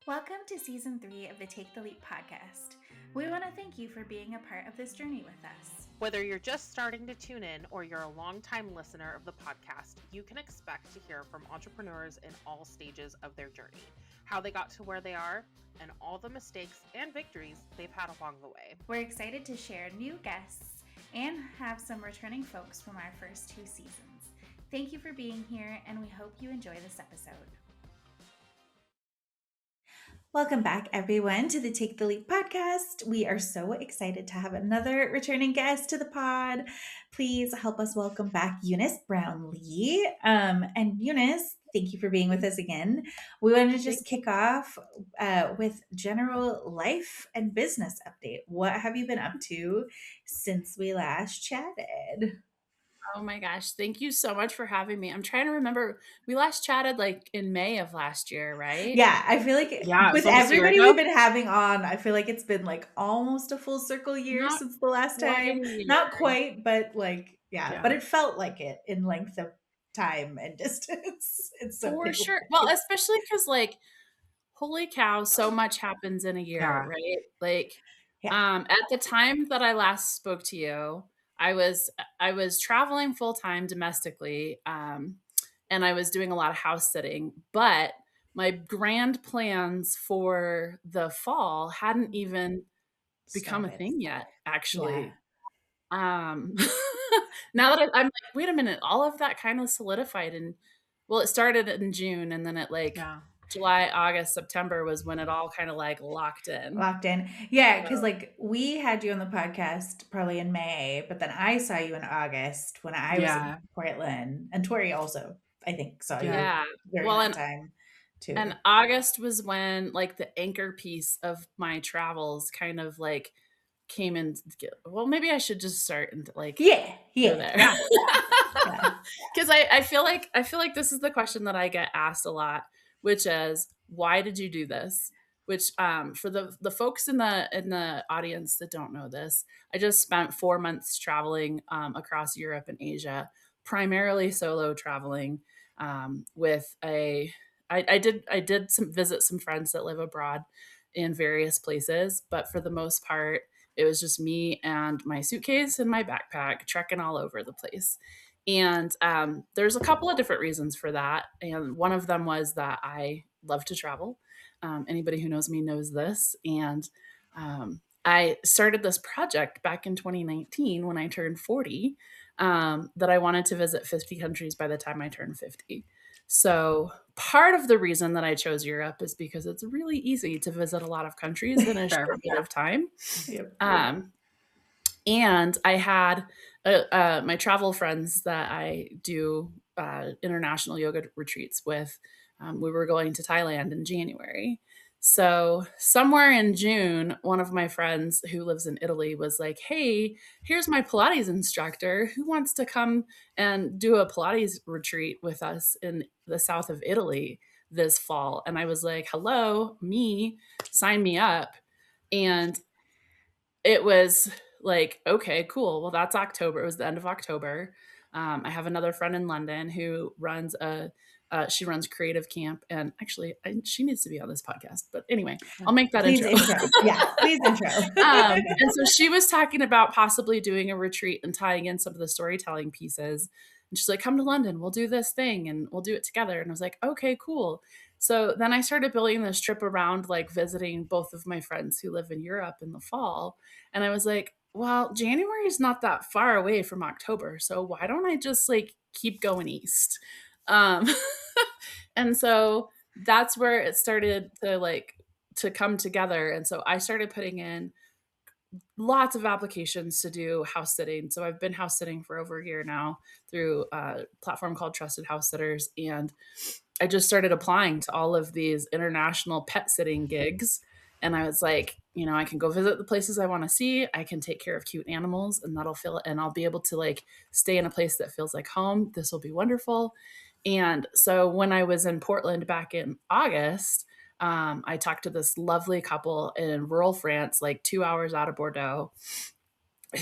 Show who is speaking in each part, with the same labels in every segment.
Speaker 1: Welcome to Season 3 of the Take the Leap podcast. We want to thank you for being a part of this journey with us.
Speaker 2: Whether you're just starting to tune in or you're a longtime listener of the podcast, you can expect to hear from entrepreneurs in all stages of their journey, how they got to where they are, and all the mistakes and victories they've had along the way.
Speaker 1: We're excited to share new guests and have some returning folks from our first 2 seasons. Thank you for being here, and we hope you enjoy this episode. Welcome back, everyone, to the Take the Leap podcast. We are so excited to have another returning guest to the pod. Please help us welcome back Eunice Brownlee. And Eunice, thank you for being with us again. We wanted to just kick off with general life and business update. What have you been up to since we last chatted?
Speaker 3: Oh my gosh. Thank you so much for having me. I'm trying to remember. We last chatted like in May of last year, right?
Speaker 1: Yeah, I feel like with everybody we've been having on, I feel like it's been like almost a full circle year since the last time. Not quite, but like, yeah, but it felt like it in length of time and distance. It's so
Speaker 3: for sure. Well, especially because like, holy cow, so much happens in a year, right? Like, at the time that I last spoke to you, I was traveling full time domestically, and I was doing a lot of house sitting, but my grand plans for the fall hadn't even become a thing yet, actually. Now that I'm like, wait a minute, all of that kind of solidified, and well, it started in June, and then it July, August, September was when it all kind of like locked in.
Speaker 1: Yeah, because like we had you on the podcast probably in May, but then I saw you in August when I was in Portland, and Tori also, I think, saw you during that time too.
Speaker 3: And August was when like the anchor piece of my travels kind of like came in. Well, maybe I should just start and like
Speaker 1: there.
Speaker 3: Because I feel like this is the question that I get asked a lot, which is, why did you do this? Which for the folks in the audience that don't know this, I just spent 4 months traveling across Europe and Asia, primarily solo traveling with I did visit some friends that live abroad in various places, but for the most part, it was just me and my suitcase and my backpack trekking all over the place. And there's a couple of different reasons for that. And one of them was that I love to travel. Anybody who knows me knows this. And I started this project back in 2019 when I turned 40, that I wanted to visit 50 countries by the time I turned 50. So part of the reason that I chose Europe is because it's really easy to visit a lot of countries in a short bit of time. And I had my travel friends that I do international yoga retreats with. We were going to Thailand in January. So somewhere in June, one of my friends who lives in Italy was like, hey, here's my Pilates instructor who wants to come and do a Pilates retreat with us in the south of Italy this fall. And I was like, hello, me, sign me up. And it was like, okay, cool. Well, that's October. It was the end of October. I have another friend in London who runs she runs Creative Camp, and actually she needs to be on this podcast, but anyway, I'll make that intro.
Speaker 1: Yeah, please intro.
Speaker 3: And so she was talking about possibly doing a retreat and tying in some of the storytelling pieces. And she's like, come to London, we'll do this thing and we'll do it together. And I was like, okay, cool. So then I started building this trip around like visiting both of my friends who live in Europe in the fall. And I was like, well, January is not that far away from October. So why don't I just like keep going east? And so that's where it started to come together. And so I started putting in lots of applications to do house sitting. So I've been house sitting for over a year now through a platform called Trusted House Sitters. And I just started applying to all of these international pet sitting gigs. And I was like, I can go visit the places I want to see. I can take care of cute animals, and and I'll be able to like stay in a place that feels like home. This will be wonderful. And so when I was in Portland back in August, I talked to this lovely couple in rural France, like 2 hours out of Bordeaux,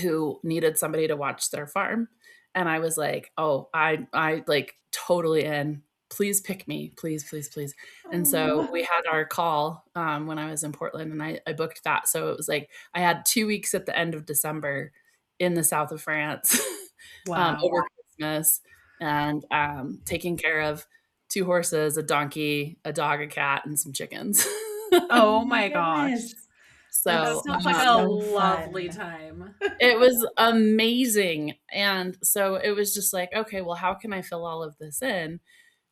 Speaker 3: who needed somebody to watch their farm. And I was like, oh, I like totally in. please pick me, please, please, please. And so
Speaker 1: Oh,
Speaker 3: we had our call when I was in Portland, and I booked that. So it was like I had 2 weeks at the end of December in the south of France
Speaker 2: Wow.
Speaker 3: over Christmas, and taking care of 2 horses, a donkey, a dog, a cat, and some chickens.
Speaker 1: oh
Speaker 2: Oh
Speaker 1: my
Speaker 2: my gosh.
Speaker 1: goodness.
Speaker 2: That
Speaker 3: So
Speaker 1: That's
Speaker 2: sounds like a
Speaker 1: so
Speaker 2: lovely
Speaker 1: fun.
Speaker 2: time.
Speaker 3: it was amazing. And so it was just like, okay, well, how can I fill all of this in?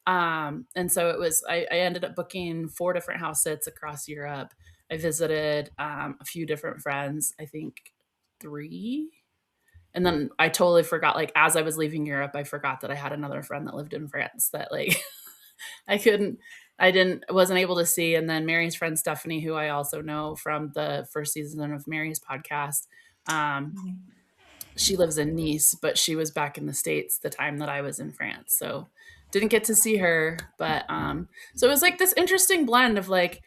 Speaker 3: And so it was, I ended up booking 4 different house sits across Europe. I visited a few different friends, I think 3. And then I totally forgot, like, as I was leaving Europe, I forgot that I had another friend that lived in France that, like, wasn't able to see. And then Mary's friend Stephanie, who I also know from the first season of Mary's podcast, um, she lives in Nice, but she was back in the States the time that I was in France. So didn't get to see her. But so it was like this interesting blend of like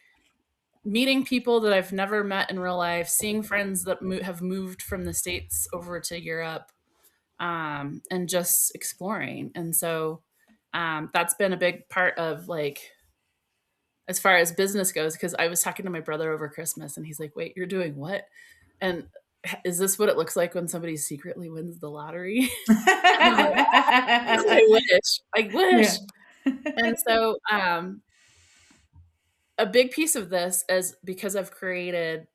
Speaker 3: meeting people that I've never met in real life, seeing friends that have moved from the States over to Europe, and just exploring. And so that's been a big part of like, as far as business goes, because I was talking to my brother over Christmas and he's like, wait, you're doing what? And is this what it looks like when somebody secretly wins the lottery? I'm like, I wish. I
Speaker 1: Yeah.
Speaker 3: wish. And so a big piece of this is because I've created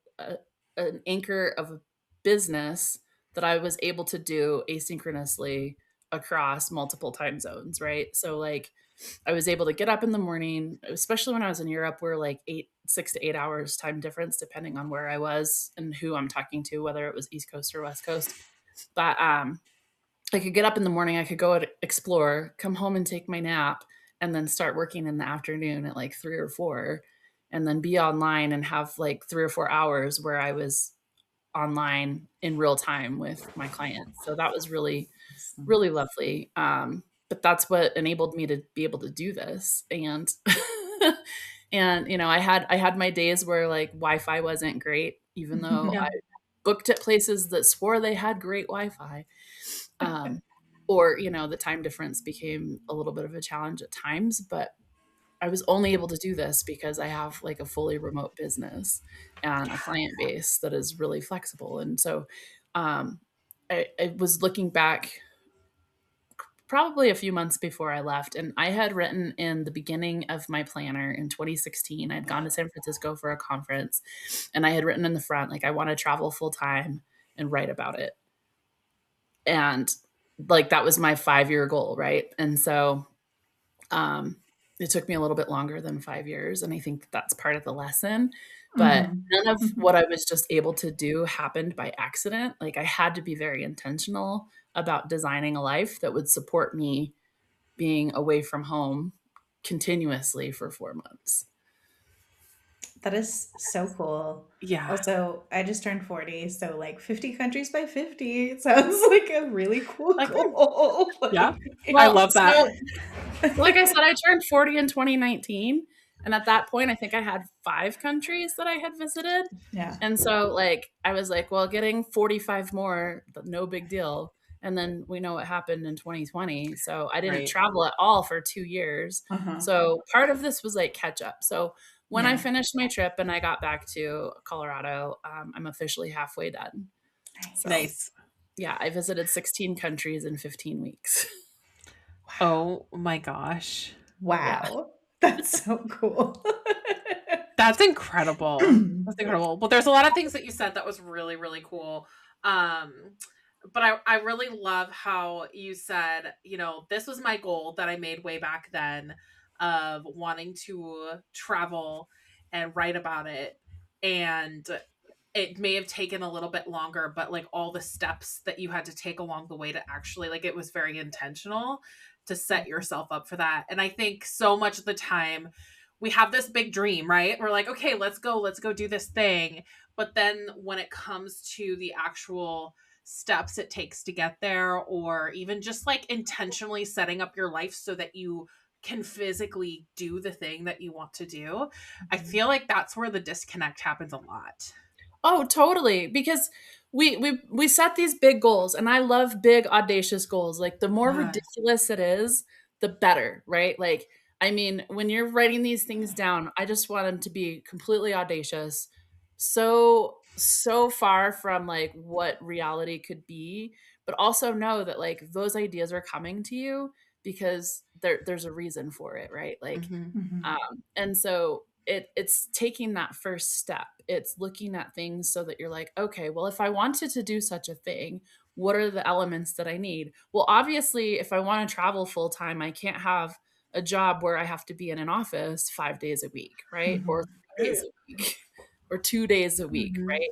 Speaker 3: an anchor of a business that I was able to do asynchronously across multiple time zones, right? So like I was able to get up in the morning, especially when I was in Europe, where like 6 to 8 hours time difference, depending on where I was and who I'm talking to, whether it was East Coast or West Coast. But I could get up in the morning, I could go explore, come home and take my nap, and then start working in the afternoon at like 3 or 4, and then be online and have like 3 or 4 hours where I was online in real time with my clients. So that was really, really lovely. But that's what enabled me to be able to do this. And and I had my days where like Wi-Fi wasn't great, even though I
Speaker 1: Yeah.
Speaker 3: booked at places that swore they had great Wi-Fi. Um, or the time difference became a little bit of a challenge at times, but I was only able to do this because I have like a fully remote business and a client base that is really flexible. And so um, I was looking back probably a few months before I left, and I had written in the beginning of my planner in 2016. I'd gone to San Francisco for a conference, and I had written in the front, like, I want to travel full time and write about it. And like that was my 5-year goal, right? And so it took me a little bit longer than 5 years, and I think that's part of the lesson. But
Speaker 1: Mhm.
Speaker 3: none of
Speaker 1: Mhm.
Speaker 3: what I was just able to do happened by accident. Like I had to be very intentional about designing a life that would support me being away from home continuously for 4 months.
Speaker 1: That is so cool.
Speaker 2: Yeah.
Speaker 1: Also, I just turned 40, so like 50 countries by 50 sounds like a really cool
Speaker 3: Like,
Speaker 1: goal.
Speaker 2: Yeah. I
Speaker 3: well,
Speaker 2: love that.
Speaker 3: so like I said, I turned 40 in 2019. And at that point, I think I had 5 countries that I had visited.
Speaker 1: Yeah.
Speaker 3: And so, like, I was like, well, getting 45 more, no big deal. And then we know what happened in 2020. So I didn't
Speaker 2: Right.
Speaker 3: travel at all for 2 years.
Speaker 1: Uh-huh.
Speaker 3: So part of this was like catch up. So when I
Speaker 1: Yeah.
Speaker 3: finished my trip and I got back to Colorado, I'm officially halfway done. So
Speaker 1: Nice.
Speaker 2: Nice.
Speaker 3: yeah, I visited 16 countries in 15 weeks.
Speaker 2: Oh my gosh.
Speaker 3: Yeah.
Speaker 1: Wow. That's so cool.
Speaker 2: That's incredible. That's incredible. Well, there's a lot of things that you said that was really, really cool. Um, but I really love how you said, this was my goal that I made way back then of wanting to travel and write about it. And it may have taken a little bit longer, but like all the steps that you had to take along the way to actually, like, it was very intentional to set yourself up for that. And I think so much of the time we have this big dream, right? We're like, okay, let's go do this thing. But then when it comes to the actual steps it takes to get there, or even just like intentionally setting up your life so that you can physically do the thing that you want to do, I feel like that's where the disconnect happens a lot.
Speaker 3: Oh, totally. Because we set these big goals, and I love big audacious goals. Like the more
Speaker 2: Yes.
Speaker 3: ridiculous it is, the better, right? Like I mean, when you're writing these things down, I just want them to be completely audacious. So far from like what reality could be, but also know that like those ideas are coming to you because there's a reason for it, right? Like
Speaker 2: Mhm.
Speaker 3: and so it's taking that first step. It's looking at things so that you're like, okay, well, if I wanted to do such a thing, what are the elements that I need? Well, obviously, if I want to travel full time, I can't have a job where I have to be in an office 5 days a week, right? Or 3 days a week or 2 days a week,
Speaker 2: Mhm.
Speaker 3: right?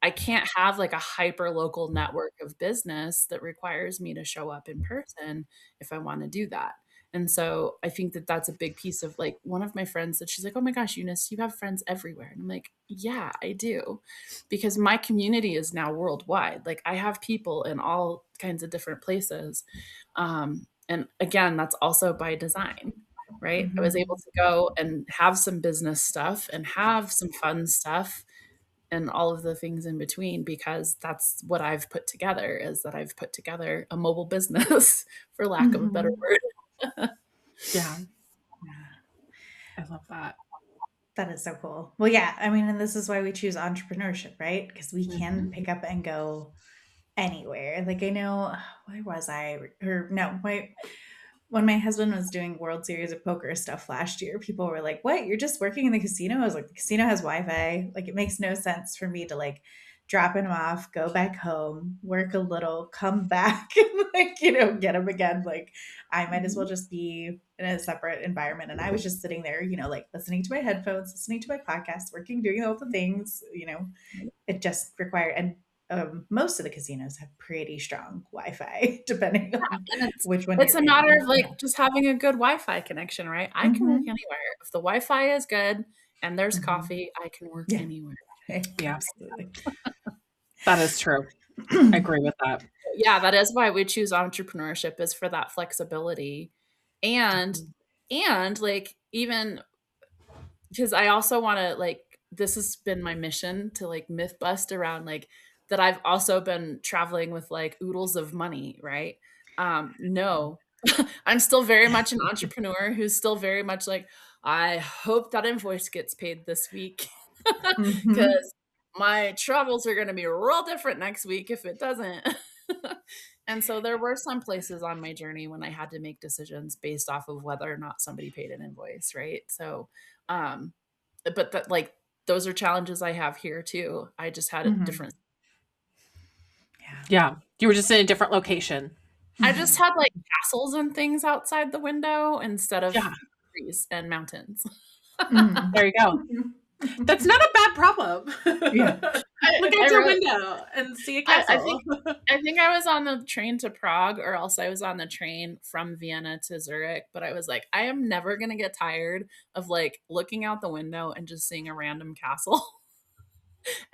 Speaker 3: I can't have like a hyper local network of business that requires me to show up in person if I want to do that. And so I think that that's a big piece of like one of my friends that she's like, oh my gosh, Eunice, you have friends everywhere. And I'm like, yeah, I do. Because my community is now worldwide. Like I have people in all kinds of different places. And again, that's also by design, right? I was able to go and have some business stuff and have some fun stuff and all of the things in between because that's what I've put together is that I've put together a mobile business for lack of a better word.
Speaker 2: Yeah,
Speaker 1: Yeah.
Speaker 2: I love that.
Speaker 1: That is so cool. Well, yeah, I mean, and this is why we choose entrepreneurship, right? Because we can
Speaker 2: Mhm.
Speaker 1: pick up and go anywhere. Like I know, where was I? Or no, when my husband was doing World Series of Poker stuff last year, people were like, "What? You're just working in the casino?" I was like, "The casino has Wi-Fi. Like, it makes no sense for me to like drop him off, go back home, work a little, come back, and like get him again. Like, I might as well
Speaker 3: Mhm.
Speaker 1: just be in a separate environment." And I was just sitting there, like listening to my headphones, listening to my podcast, working, doing all the things. It just required and. Most of the casinos have pretty strong Wi-Fi, depending on
Speaker 3: And
Speaker 1: which one
Speaker 3: it's
Speaker 1: you're
Speaker 3: a matter
Speaker 1: in.
Speaker 3: of like just having a good Wi-Fi connection, right? I can work
Speaker 1: Mhm.
Speaker 3: anywhere. If the Wi-Fi is good and there's
Speaker 1: Mhm.
Speaker 3: coffee, I can work
Speaker 1: Yeah.
Speaker 3: anywhere.
Speaker 2: Yeah,
Speaker 1: Absolutely.
Speaker 2: that is true. I agree with that.
Speaker 3: Yeah, that is why we choose entrepreneurship is for that flexibility. And
Speaker 2: Mhm.
Speaker 3: and like even because I also want to like this has been my mission to like myth bust around like that I've also been traveling with like oodles of money, right? No. I'm still very much an entrepreneur who's still very much like I hope that invoice gets paid this week
Speaker 1: Mhm.
Speaker 3: cuz my travels are going to be real different next week if it doesn't. And so there were some places on my journey when I had to make decisions based off of whether or not somebody paid an invoice, right? So um but that like those are challenges I have here too. I just had a
Speaker 1: Mhm.
Speaker 3: different
Speaker 1: Yeah.
Speaker 2: Yeah, you were just in a different location.
Speaker 3: I just
Speaker 1: Mhm.
Speaker 3: had like castles and things outside the window instead of
Speaker 2: Yeah,
Speaker 3: trees and mountains.
Speaker 1: Mhm.
Speaker 2: there you go. That's not a bad problem.
Speaker 1: Yeah.
Speaker 2: Look
Speaker 3: I
Speaker 2: out your
Speaker 3: really
Speaker 2: window and see a
Speaker 3: I
Speaker 2: castle.
Speaker 3: think I was on the train to Prague or else I was on the train from Vienna to Zurich, but I was like, I am never gonna get tired of like looking out the window and just seeing a random castle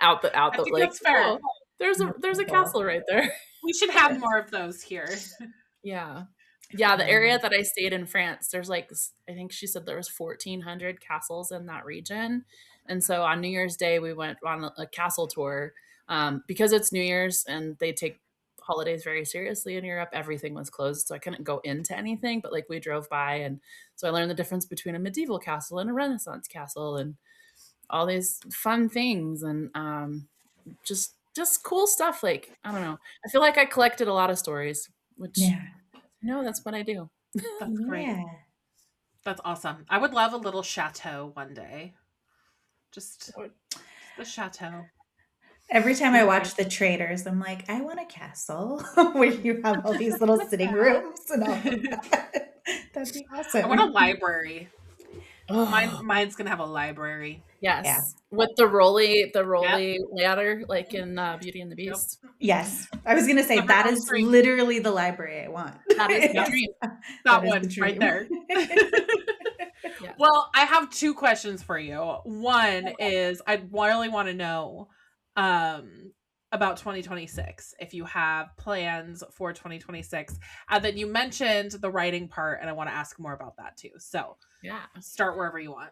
Speaker 3: out
Speaker 2: I
Speaker 3: the
Speaker 2: think
Speaker 3: like,
Speaker 2: that's
Speaker 3: oh,
Speaker 2: fair.
Speaker 1: That's
Speaker 3: there's
Speaker 1: so
Speaker 3: a
Speaker 1: cool.
Speaker 3: castle right there.
Speaker 2: We should have more of those here.
Speaker 3: Yeah. Yeah, the area
Speaker 1: Um,
Speaker 3: that I stayed in France, there's like I think she said there was 1,400 castles in that region. And so on New Year's Day, we went on a castle tour because it's New Year's and they take holidays very seriously in Europe. Everything was closed, so I couldn't go into anything. But like we drove by, and so I learned the difference between a medieval castle and a Renaissance castle, and all these fun things, and just cool stuff. Like I don't know, I feel like I collected a lot of stories, which
Speaker 1: yeah.
Speaker 3: no, that's what I do.
Speaker 2: That's great.
Speaker 1: Yeah.
Speaker 2: That's awesome. I would love a little chateau one day. Just the chateau.
Speaker 1: Every time
Speaker 2: Be
Speaker 1: I
Speaker 2: nice.
Speaker 1: watch The Traders, I'm like, I want a castle where you have all these little sitting rooms and all of that. That'd be
Speaker 2: I want a
Speaker 1: awesome.
Speaker 2: library.
Speaker 3: Oh,
Speaker 2: Mine's gonna have a library.
Speaker 1: Yeah.
Speaker 3: yes. With the
Speaker 2: Yep.
Speaker 3: rolly ladder, like in Beauty and the
Speaker 2: Yep.
Speaker 3: Beast.
Speaker 1: Yes. I was going to say
Speaker 2: Never
Speaker 1: that
Speaker 2: on
Speaker 1: is
Speaker 2: screen.
Speaker 1: literally the library I want.
Speaker 3: That is the
Speaker 2: Yep.
Speaker 1: It's-
Speaker 3: dream.
Speaker 1: that
Speaker 2: That
Speaker 1: is the
Speaker 2: one right
Speaker 1: dream.
Speaker 2: there.
Speaker 3: Yes.
Speaker 2: Well, I have two questions for you. One is I really want to know um about 2026 if you have plans for 2026. And then you mentioned the writing part and I want to ask more about that too. So,
Speaker 3: Yeah.
Speaker 2: start wherever you want.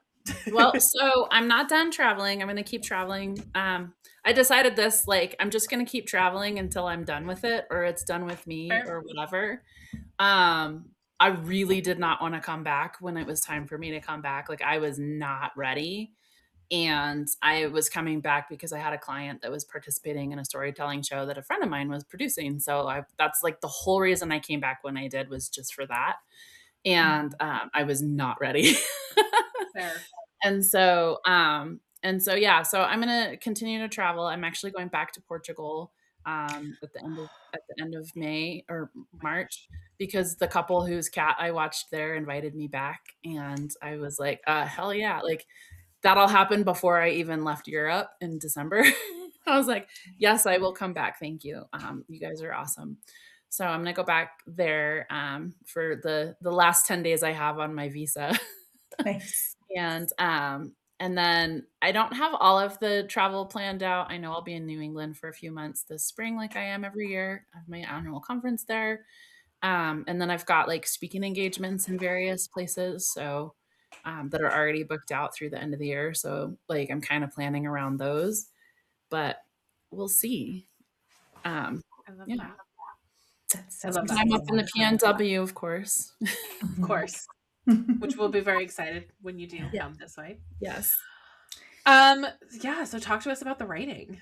Speaker 3: Well, so I'm not done traveling. I'm going to keep traveling. I decided this like I'm just going to keep traveling until I'm done with it or it's done with me
Speaker 2: Fair.
Speaker 3: or whatever. Um, I really did not want to come back when it was time for me to come back. Like I was not ready. And I was coming back because I had a client that was participating in a storytelling show that a friend of mine was producing. So that's like the whole reason I came back when I did, was just for that. And I was not ready.
Speaker 2: Fair.
Speaker 3: Yeah, so I'm gonna continue to travel. I'm actually going back to Portugal at the end of May or March, because the couple whose cat I watched there invited me back, and I was like, hell yeah, like that'll happen before I even left Europe in December. I was like, yes, I will come back. Thank you. You guys are awesome. So I'm gonna go back there for the last 10 days I have on my visa.
Speaker 1: Nice.
Speaker 3: And then I don't have all of the travel planned out. I know I'll be in New England for a few months this spring, like I am every year. I have my annual conference there. And then I've got like speaking engagements in various places. So that are already booked out through the end of the year. So like I'm kind of planning around those, but we'll see.
Speaker 2: I love
Speaker 3: Yeah.
Speaker 2: that.
Speaker 1: That's so
Speaker 2: I love that.
Speaker 3: Time up in the PNW, of course.
Speaker 2: Of course. Which we'll be very excited when you do come this way.
Speaker 3: Yes.
Speaker 2: Yeah, so talk to us about the writing.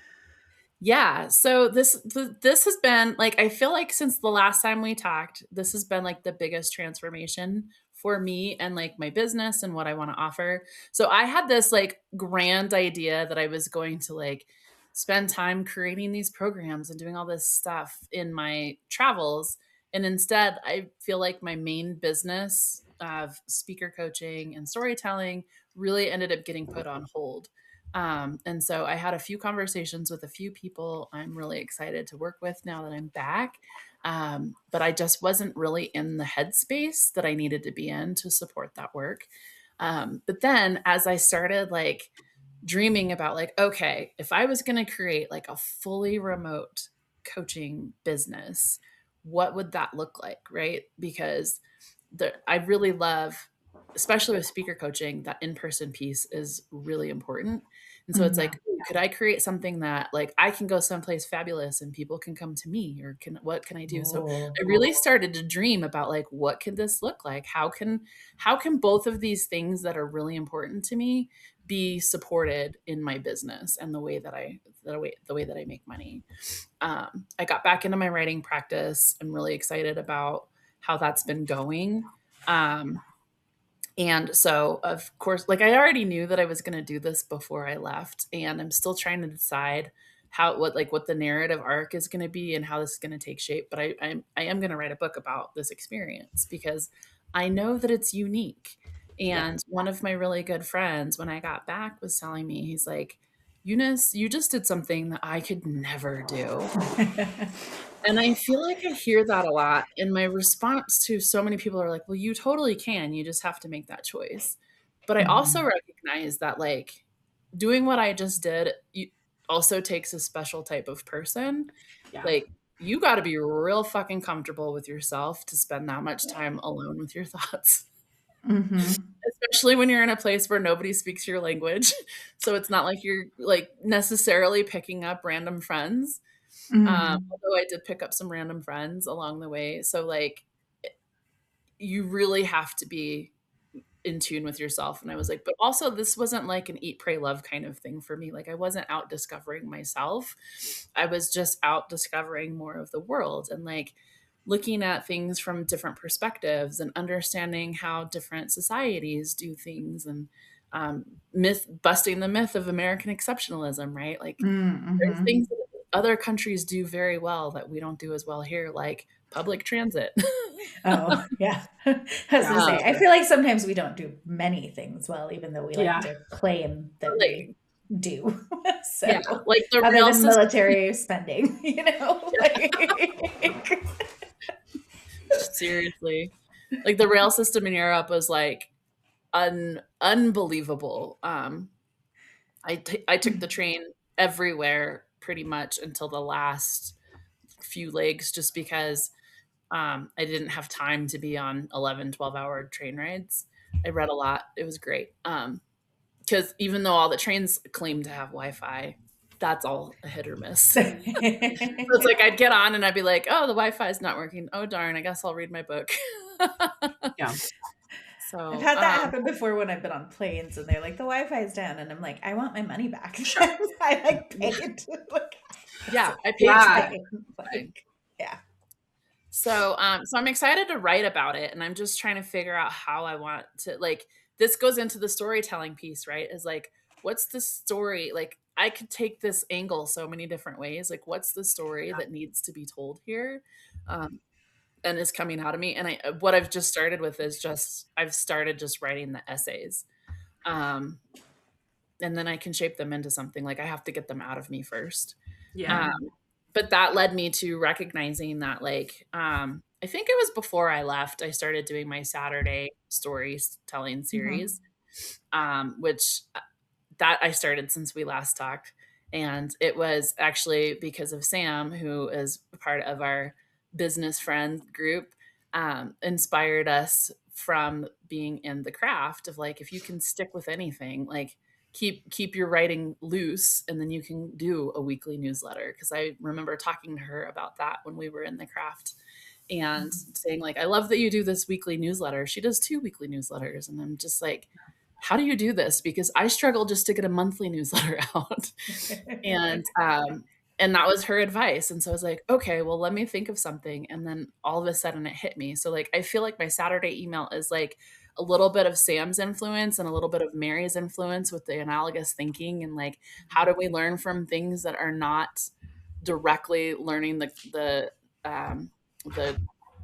Speaker 3: Yeah, so this has been like, I feel like since the last time we talked, this has been like the biggest transformation for me and like my business and what I want to offer. So I had this like grand idea that I was going to like spend time creating these programs and doing all this stuff in my travels. And instead, I feel like my main business of speaker coaching and storytelling really ended up getting put on hold. And so I had a few conversations with a few people I'm really excited to work with now that I'm back. But I just wasn't really in the headspace that I needed to be in to support that work. But then as I started like dreaming about like, okay, if I was going to create like a fully remote coaching business, what would that look like? Right. Because I really love, especially with speaker coaching, that in-person piece is really important. And so it's like, could I create something that like I can go someplace fabulous and people can come to me, or what can I do? So I really started to dream about like, what could this look like? How can both of these things that are really important to me be supported in my business and the way that I make money? I got back into my writing practice. I'm really excited about how that's been going. And so, of course, like I already knew that I was going to do this before I left, and I'm still trying to decide what the narrative arc is going to be and how this is going to take shape. But I am going to write a book about this experience because I know that it's unique. And one of my really good friends, when I got back, was telling me, he's like, Eunice, you just did something that I could never do. And I feel like I hear that a lot. And my response to so many people are like, well, you totally can. You just have to make that choice. But I also recognize that like doing what I just did also takes a special type of person.
Speaker 2: Yeah.
Speaker 3: Like you got to be real fucking comfortable with yourself to spend that much time alone with your thoughts. Especially when you're in a place where nobody speaks your language. So it's not like you're like necessarily picking up random friends. Although I did pick up some random friends along the way. So like you really have to be in tune with yourself. And I was like, but also this wasn't like an eat, pray, love kind of thing for me. Like I wasn't out discovering myself. I was just out discovering more of the world and like looking at things from different perspectives and understanding how different societies do things, and busting the myth of American exceptionalism, right? Like there's things that other countries do very well that we don't do as well here, like public transit.
Speaker 1: Oh, yeah. I was going to say, I feel like sometimes we don't do many things well, even though we like to claim that we do. So,
Speaker 3: yeah, like the
Speaker 1: other
Speaker 3: rail
Speaker 1: than
Speaker 3: system,
Speaker 1: military spending, you know? Like,
Speaker 3: seriously, like the rail system in Europe was like unbelievable. I took the train everywhere pretty much until the last few legs, just because I didn't have time to be on 11, 12-hour train rides. I read a lot. It was great. Because even though all the trains claim to have Wi-Fi, that's all a hit or miss. So it's like I'd get on and I'd be like, oh, the Wi-Fi is not working. Oh, darn, I guess I'll read my book.
Speaker 2: Yeah.
Speaker 1: I've
Speaker 3: So,
Speaker 1: had that happen before when I've been on planes and they're like, the Wi-Fi is down. And I'm like, I want my money back.
Speaker 2: Sure.
Speaker 1: I like paid. Like,
Speaker 3: yeah, I paid
Speaker 2: Yeah.
Speaker 3: for it.
Speaker 1: like, yeah.
Speaker 3: So, so I'm excited to write about it, and I'm just trying to figure out how I want to like. This goes into the storytelling piece, right? Is like, what's the story? Like, I could take this angle so many different ways. Like, what's the story that needs to be told here, and is coming out of me? And what I've just started with is I've started just writing the essays, um, and then I can shape them into something. Like, I have to get them out of me first.
Speaker 2: Yeah.
Speaker 3: But that led me to recognizing that like I think it was before I left I started doing my Saturday storytelling series, which that I started since we last talked, and it was actually because of Sam, who is part of our business friend group, inspired us from being in the craft of like if you can stick with anything, like keep your writing loose and then you can do a weekly newsletter, because I remember talking to her about that when we were in the craft and saying like I love that you do this weekly newsletter. She does 2 weekly newsletters and I'm just like, how do you do this? Because I struggle just to get a monthly newsletter out. and and that was her advice. And so I was like, okay, well, let me think of something. And then all of a sudden it hit me. So like I feel like my Saturday email is like a little bit of Sam's influence and a little bit of Mary's influence with the analogous thinking, and like how do we learn from things that are not directly learning the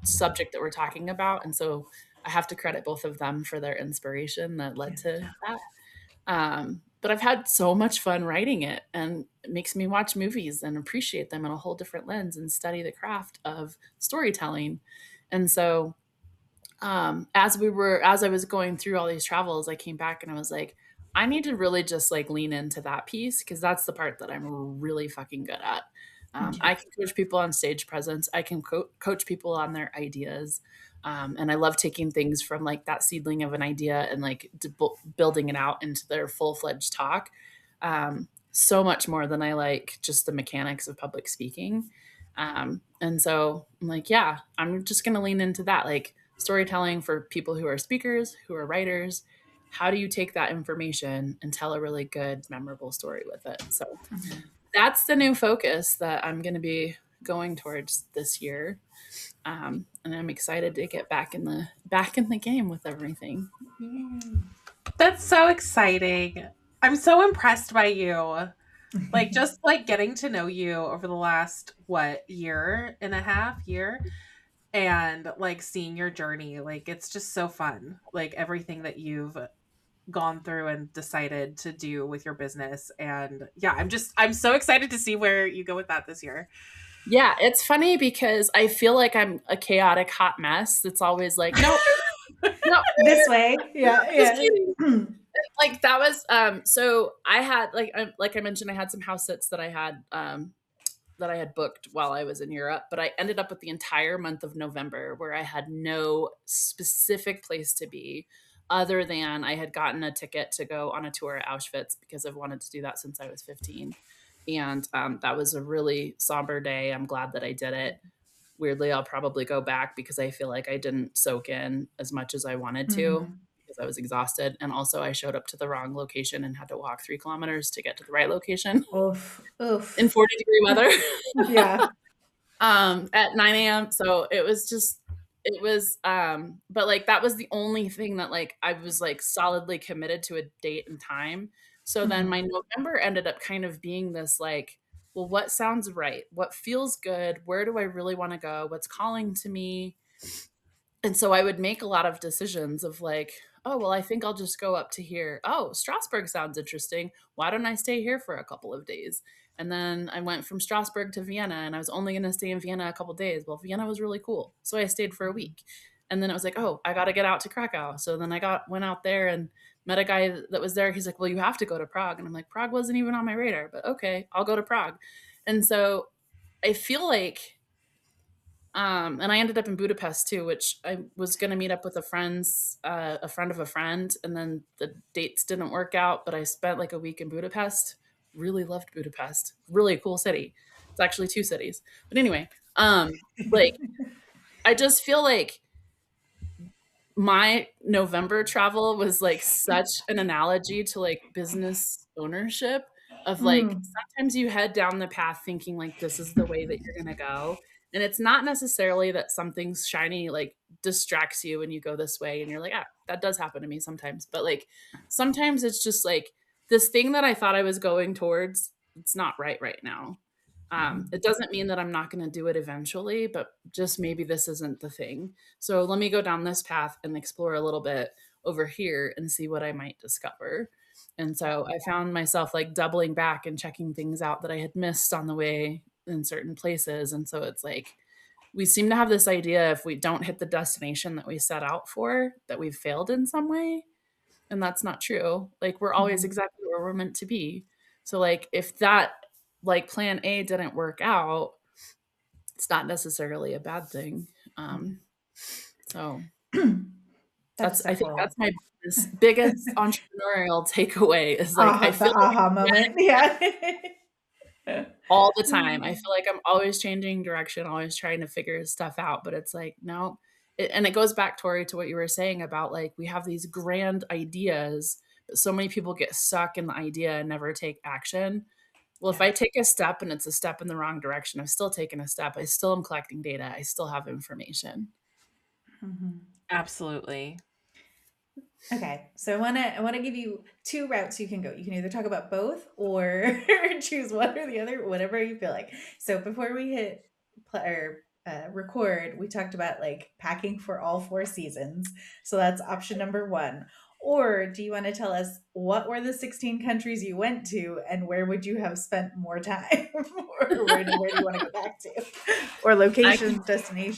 Speaker 3: subject that we're talking about. And so I have to credit both of them for their inspiration that led to that. But I've had so much fun writing it, and it makes me watch movies and appreciate them in a whole different lens and study the craft of storytelling. And so, as I was going through all these travels, I came back and I was like, I need to really just like lean into that piece because that's the part that I'm really fucking good at. I can coach people on stage presence. I can coach people on their ideas. And I love taking things from like that seedling of an idea and like building it out into their full-fledged talk. So much more than I like just the mechanics of public speaking. And so I'm like, yeah, I'm just going to lean into that. Like storytelling for people who are speakers, who are writers. How do you take that information and tell a really good, memorable story with it? So that's the new focus that I'm going to be going towards this year. And I'm excited to get back in the game with everything.
Speaker 2: That's so exciting. I'm so impressed by you. Like just like getting to know you over the last year and a half and like seeing your journey. Like it's just so fun. Like everything that you've gone through and decided to do with your business. And yeah, I'm so excited to see where you go with that this year.
Speaker 3: Yeah, it's funny because I feel like I'm a chaotic hot mess. It's always like, no, no,
Speaker 1: this way. Yeah.
Speaker 3: just kidding. Like that was so I had like I mentioned, I had some house sits that I had booked while I was in Europe, but I ended up with the entire month of November where I had no specific place to be other than I had gotten a ticket to go on a tour at Auschwitz because I've wanted to do that since I was 15. And that was a really somber day. I'm glad that I did it. Weirdly, I'll probably go back because I feel like I didn't soak in as much as I wanted to because I was exhausted. And also I showed up to the wrong location and had to walk 3 kilometers to get to the right location
Speaker 1: Oof.
Speaker 3: in 40-degree weather.
Speaker 1: Yeah.
Speaker 3: At 9 a.m. So it was, but like that was the only thing that like I was like solidly committed to a date and time. So then my November ended up kind of being this like, well, what sounds right? What feels good? Where do I really want to go? What's calling to me? And so I would make a lot of decisions of like, oh, well, I think I'll just go up to here. Oh, Strasbourg sounds interesting. Why don't I stay here for a couple of days? And then I went from Strasbourg to Vienna and I was only going to stay in Vienna a couple of days. Well, Vienna was really cool. So I stayed for a week. And then it was like, oh, I got to get out to Krakow. So then I went out there and met a guy that was there. He's like, well, you have to go to Prague. And I'm like, Prague wasn't even on my radar, but okay, I'll go to Prague. And so I feel like, and I ended up in Budapest too, which I was going to meet up with a friend of a friend. And then the dates didn't work out, but I spent like a week in Budapest. really loved Budapest. Really cool city. It's actually 2 cities. But anyway, like I just feel like my November travel was like such an analogy to like business ownership of like
Speaker 1: Mm,
Speaker 3: sometimes you head down the path thinking like this is the way that you're going to go, and it's not necessarily that something shiny like distracts you and you go this way and you're like, ah, that does happen to me sometimes, but like sometimes it's just like this thing that I thought I was going towards, it's not right now. It doesn't mean that I'm not going to do it eventually, but just maybe this isn't the thing. So let me go down this path and explore a little bit over here and see what I might discover. And so I found myself like doubling back and checking things out that I had missed on the way in certain places. And so it's like we seem to have this idea if we don't hit the destination that we set out for, that we've failed in some way. And that's not true. Like we're always
Speaker 1: mhm,
Speaker 3: exactly where we're meant to be. So like if that like plan A didn't work out, it's not necessarily a bad thing. Um, so
Speaker 1: That's so
Speaker 3: I think
Speaker 1: cool.
Speaker 3: that's my biggest entrepreneurial takeaway is like I
Speaker 1: Aha, the
Speaker 3: feel like
Speaker 1: aha moment. Yeah.
Speaker 3: all the time. I feel like I'm always changing direction, always trying to figure stuff out, but it's like no. And it goes back, Tori, to what you were saying about like we have these grand ideas, but so many people get stuck in the idea and never take action. Well, if
Speaker 1: Yeah.
Speaker 3: I take a step and it's a step in the wrong direction, I've still taken a step. I still am collecting data. I still have information.
Speaker 1: Mhm.
Speaker 2: Absolutely.
Speaker 1: Okay, so I want to give you two routes you can go. You can either talk about both or choose one or the other, whatever you feel like. So before we hit record, we talked about like packing for all four seasons. So that's option number one. Or do you want to tell us what were the 16 countries you went to and where would you have spent more time? Or where do you want to go back to? Or
Speaker 3: I could,
Speaker 1: locations,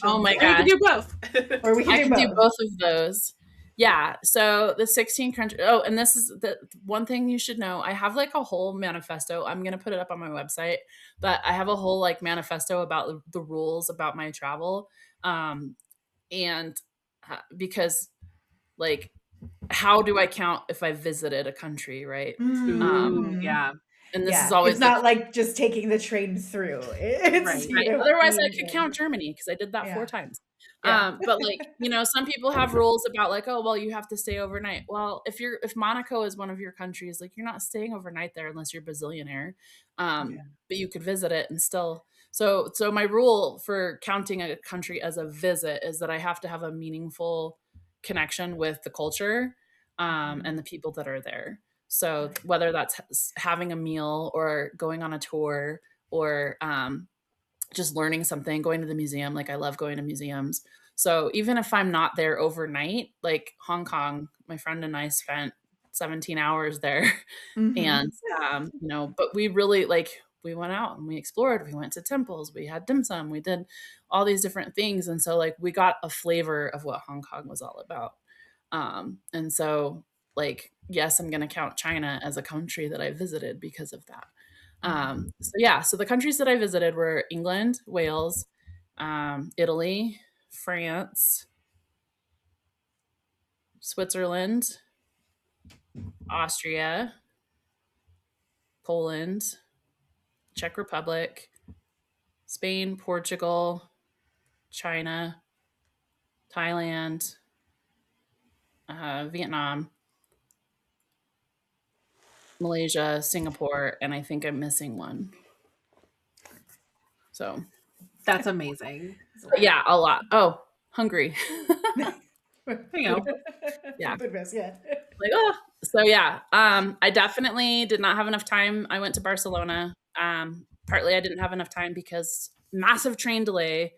Speaker 3: oh
Speaker 1: destinations,
Speaker 3: my
Speaker 2: Or you
Speaker 1: yeah.
Speaker 2: can
Speaker 3: gosh,
Speaker 2: do both.
Speaker 1: Or we can
Speaker 3: I
Speaker 1: do
Speaker 3: could do
Speaker 1: both.
Speaker 3: both of those. Yeah. So the 16 countries. Oh, and this is the one thing you should know. I have like a whole manifesto. I'm going to put it up on my website, but I have a whole like manifesto about the rules about my travel. Um, and because like how do I count if I visited a country, right?
Speaker 2: Ooh,
Speaker 1: Mm-hmm.
Speaker 2: yeah.
Speaker 3: And this is
Speaker 1: Yeah, it's
Speaker 3: always the
Speaker 1: not like just taking the train through. It's
Speaker 2: Right.
Speaker 3: right. Otherwise, I
Speaker 1: being
Speaker 3: could count
Speaker 1: in.
Speaker 3: Germany because I did that 4
Speaker 1: Yeah,
Speaker 3: times.
Speaker 1: yeah.
Speaker 3: But like, some people have rules about like, oh, well, you have to stay overnight. Well, if Monaco is one of your countries, like you're not staying overnight there unless you're a bazillionaire.
Speaker 1: Yeah.
Speaker 3: But you could visit it and still. So my rule for counting a country as a visit is that I have to have a meaningful connection with the culture,
Speaker 1: Mhm.
Speaker 3: and the people that are there. So
Speaker 1: Right.
Speaker 3: whether that's having a meal or going on a tour or just learning something, going to the museum. Like I love going to museums. So even if I'm not there overnight, like Hong Kong, my friend and I spent 17 hours there. And,
Speaker 1: Mhm.
Speaker 3: but we really like, we went out and we explored, we went to temples, we had dim sum, we did all these different things. And so like we got a flavor of what Hong Kong was all about. And so like, yes, I'm going to count China as a country that I visited because of that.
Speaker 1: Mhm.
Speaker 3: So yeah, so the countries that I visited were England, Wales, Italy, France, Switzerland, Austria, Poland, Czech Republic, Spain, Portugal, China, Thailand, Vietnam, Malaysia, Singapore, and I think I'm missing one. So,
Speaker 2: That's amazing.
Speaker 1: It's a
Speaker 3: but
Speaker 1: lot.
Speaker 3: yeah, a lot. Oh, Hungary.
Speaker 2: You know,
Speaker 3: Yeah.
Speaker 1: Budapest, yeah.
Speaker 3: Like, oh, so yeah, I definitely did not have enough time. I went to Barcelona. Partly I didn't have enough time because massive train delay.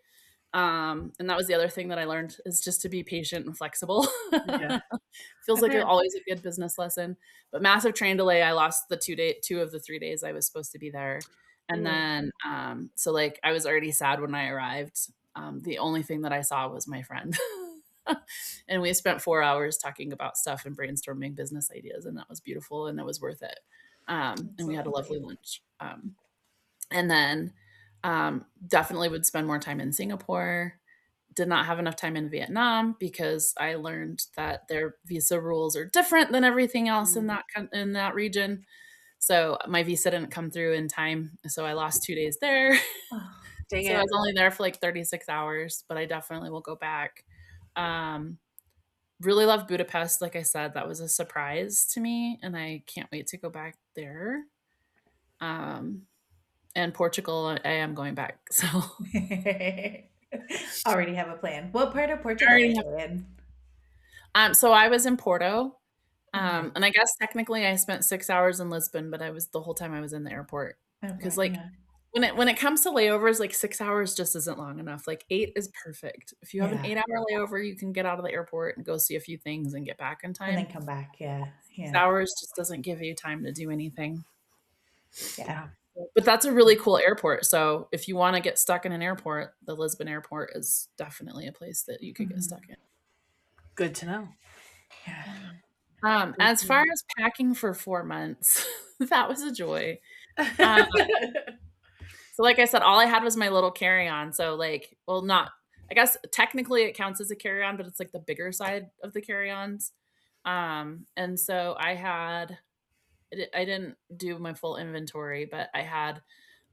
Speaker 3: And that was the other thing that I learned is just to be patient and flexible.
Speaker 2: yeah.
Speaker 3: Feels
Speaker 2: I've
Speaker 3: like
Speaker 2: had
Speaker 3: always a good business lesson. But massive train delay. I lost the 2 of the 3 days I was supposed to be there. And
Speaker 1: Ooh,
Speaker 3: then, so like I was already sad when I arrived. The only thing that I saw was my friend. And we spent 4 hours talking about stuff and brainstorming business ideas, and that was beautiful and it was worth it.
Speaker 1: that's
Speaker 3: And we had a lovely
Speaker 1: lovely.
Speaker 3: lunch. And then definitely would spend more time in Singapore. Did not have enough time in Vietnam because I learned that their visa rules are different than everything else in
Speaker 2: Mm.
Speaker 3: that region. So my visa didn't come through in time. So I lost 2 days there.
Speaker 1: Oh,
Speaker 2: Dang
Speaker 3: So I
Speaker 2: it.
Speaker 3: was only there for like 36 hours, but I definitely will go back. Um, really love Budapest. Like I said, that was a surprise to me, and I can't wait to go back there. Um, and Portugal, I am going back. So
Speaker 1: already have a plan. What part of
Speaker 3: I
Speaker 1: Portugal are
Speaker 3: already have.
Speaker 1: you in?
Speaker 3: So I was in Porto,
Speaker 1: Okay.
Speaker 3: and I guess technically I spent 6 hours in Lisbon, but I was the whole time I was in the airport because
Speaker 1: Okay.
Speaker 3: like
Speaker 1: Yeah.
Speaker 3: when it comes to layovers, like 6 hours just isn't long enough. Like 8 is perfect. If you have an
Speaker 1: Yeah.
Speaker 3: 8 hour layover, you can get out of the airport and go see a few things and get back in
Speaker 1: And then
Speaker 3: time.
Speaker 1: come back. Yeah.
Speaker 3: Six
Speaker 1: Yeah.
Speaker 3: hours just doesn't give you time to do anything.
Speaker 1: Yeah.
Speaker 2: Yeah.
Speaker 3: But that's a really cool airport. So if you want to get stuck in an airport, the Lisbon airport is definitely a place that you could get
Speaker 1: Mhm.
Speaker 3: stuck in.
Speaker 2: Good to know.
Speaker 1: Yeah.
Speaker 2: Good
Speaker 3: As
Speaker 2: to
Speaker 3: far
Speaker 2: know.
Speaker 3: as packing for 4 months, that was a joy. Um, so like I said, all I had was my little carry-on. So like, well, not, I guess technically it counts as a carry-on, but it's like the bigger side of the carry-ons. And so I didn't do my full inventory, but I had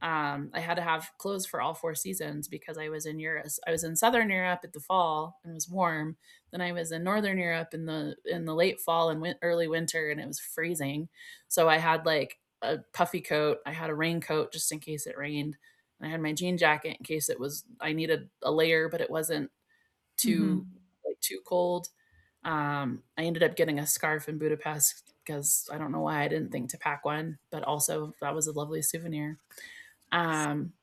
Speaker 3: to have clothes for all 4 seasons because I was in Europe. I was in Southern Europe at the fall and it was warm. Then I was in Northern Europe in the late fall and early winter and it was freezing. So I had like a puffy coat. I had a raincoat just in case it rained. And I had my jean jacket in case I needed a layer, but it wasn't too
Speaker 1: Mhm.
Speaker 3: too cold. I ended up getting a scarf in Budapest because I don't know why I didn't think to pack one, but also that was a lovely souvenir. Um,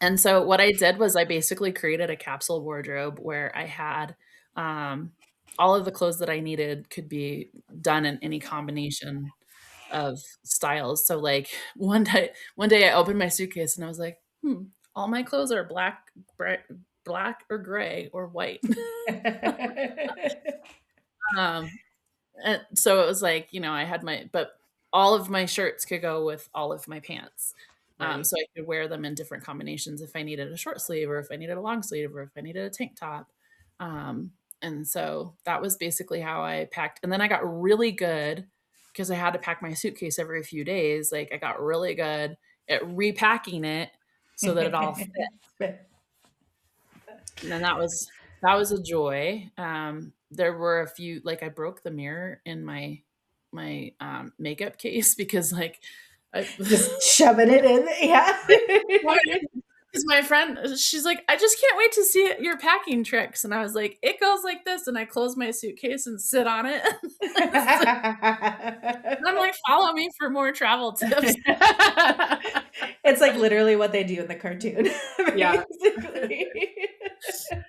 Speaker 3: and so what I did was I basically created a capsule wardrobe where I had um, all of the clothes that I needed could be done in any combination of styles. So like one day I opened my suitcase and I was like, all my clothes are black or gray or white. um, And so it was like, I had but all of my shirts could go with all of my pants.
Speaker 2: Right.
Speaker 3: So I could wear them in different combinations if I needed a short sleeve or if I needed a long sleeve or if I needed a tank top. Um, and so that was basically how I packed. And then I got really good because I had to pack my suitcase every few days. Like I got really good at repacking it so that it all fit. And then that was a joy. There were a few like I broke the mirror in my makeup case because like I
Speaker 1: Just shoving it in. Yeah.
Speaker 3: because my friend she's like, I just can't wait to see your packing tricks. And I was like, it goes like this, and I close my suitcase and sit on it. And I'm like, follow me for more travel tips.
Speaker 1: It's like literally what they do in the cartoon,
Speaker 2: Yeah.
Speaker 1: basically.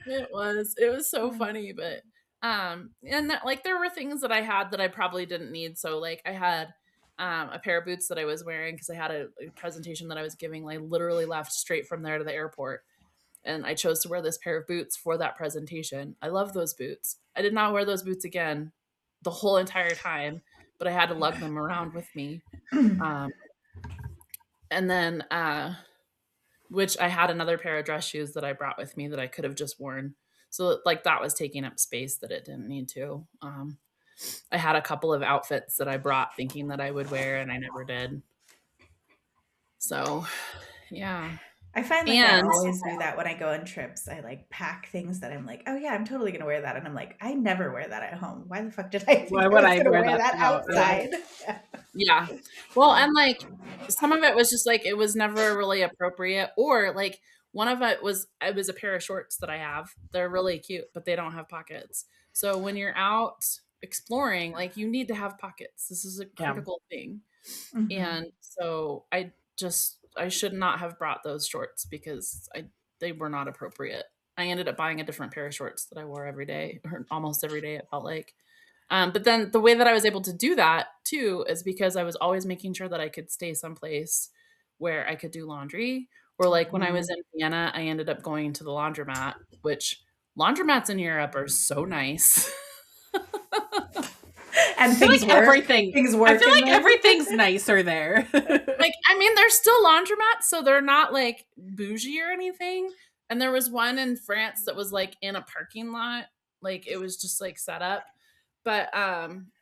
Speaker 3: It was so funny, but and that like there were things that I had that I probably didn't need. So like I had a pair of boots that I was wearing because I had a presentation that I was giving. Like literally left straight from there to the airport, and I chose to wear this pair of boots for that presentation. I love those boots. I did not wear those boots again the whole entire time, but I had to lug them around with me. Um, and then which I had another pair of dress shoes that I brought with me that I could have just worn. So like that was taking up space that it didn't need to. I had a couple of outfits that I brought thinking that I would wear and I never did. So yeah.
Speaker 1: I find like I
Speaker 3: And
Speaker 1: always do that when I go on trips. I like pack things that I'm like, oh yeah, I'm totally gonna wear that. And I'm like, I never wear that at home. Why the fuck did I think
Speaker 2: Why
Speaker 1: I
Speaker 2: would
Speaker 1: was
Speaker 2: I
Speaker 1: gonna
Speaker 2: wear
Speaker 1: wear
Speaker 2: that
Speaker 1: that
Speaker 2: out? Yeah.
Speaker 1: outside? Yeah.
Speaker 3: yeah. Well, and like some of it was just like it was never really appropriate or like one of it was a pair of shorts that I have. They're really cute, but they don't have pockets. So when you're out exploring, like you need to have pockets. This is a
Speaker 2: Yeah.
Speaker 3: critical thing.
Speaker 1: Mhm.
Speaker 3: And so I should not have brought those shorts because they were not appropriate. I ended up buying a different pair of shorts that I wore every day or almost every day it felt like. But then the way that I was able to do that too is because I was always making sure that I could stay someplace where I could do laundry. Or like when I was
Speaker 2: Mhm.
Speaker 3: in Vienna, I ended up going to the laundromat, which laundromats in Europe are so nice.
Speaker 1: And
Speaker 2: I feel like everything.
Speaker 1: things
Speaker 2: I
Speaker 1: work
Speaker 2: feel
Speaker 1: in
Speaker 2: like
Speaker 1: them.
Speaker 2: everything's nicer there.
Speaker 3: Like, I mean, they're still laundromats, so they're not like bougie or anything. And there was one in France that was like in a parking lot, like it was just like set up. But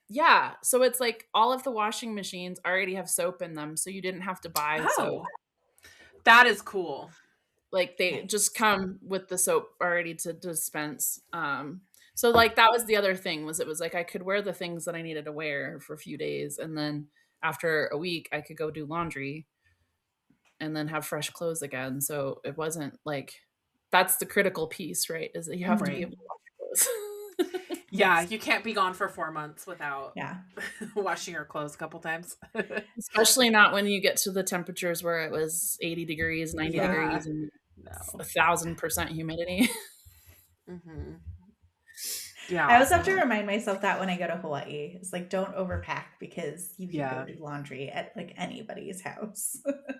Speaker 3: Yeah, so it's like all of the washing machines already have soap in them, so you didn't have to buy soap.
Speaker 2: Oh, that is cool.
Speaker 3: Like, they just
Speaker 1: Nice.
Speaker 3: come with the soap already to dispense, so, like, that was the other thing was it was like I could wear the things that I needed to wear for a few days, and then after a week, I could go do laundry and then have fresh clothes again, so it wasn't like that's the critical piece, right, is that you have to be
Speaker 2: Right.
Speaker 3: able to wash your clothes.
Speaker 2: Yeah, you can't be gone for 4 months without
Speaker 1: Yeah.
Speaker 2: washing your clothes a couple times.
Speaker 3: Especially not when you get to the temperatures where it was 80 degrees, 90
Speaker 2: Yeah.
Speaker 3: degrees, and
Speaker 2: No.
Speaker 3: 1,000% humidity.
Speaker 2: Mhm.
Speaker 1: I
Speaker 2: Yeah.
Speaker 1: always have to remind myself that when I go to Hawaii. It's like, don't overpack because you can go
Speaker 2: Yeah.
Speaker 1: do laundry at like anybody's house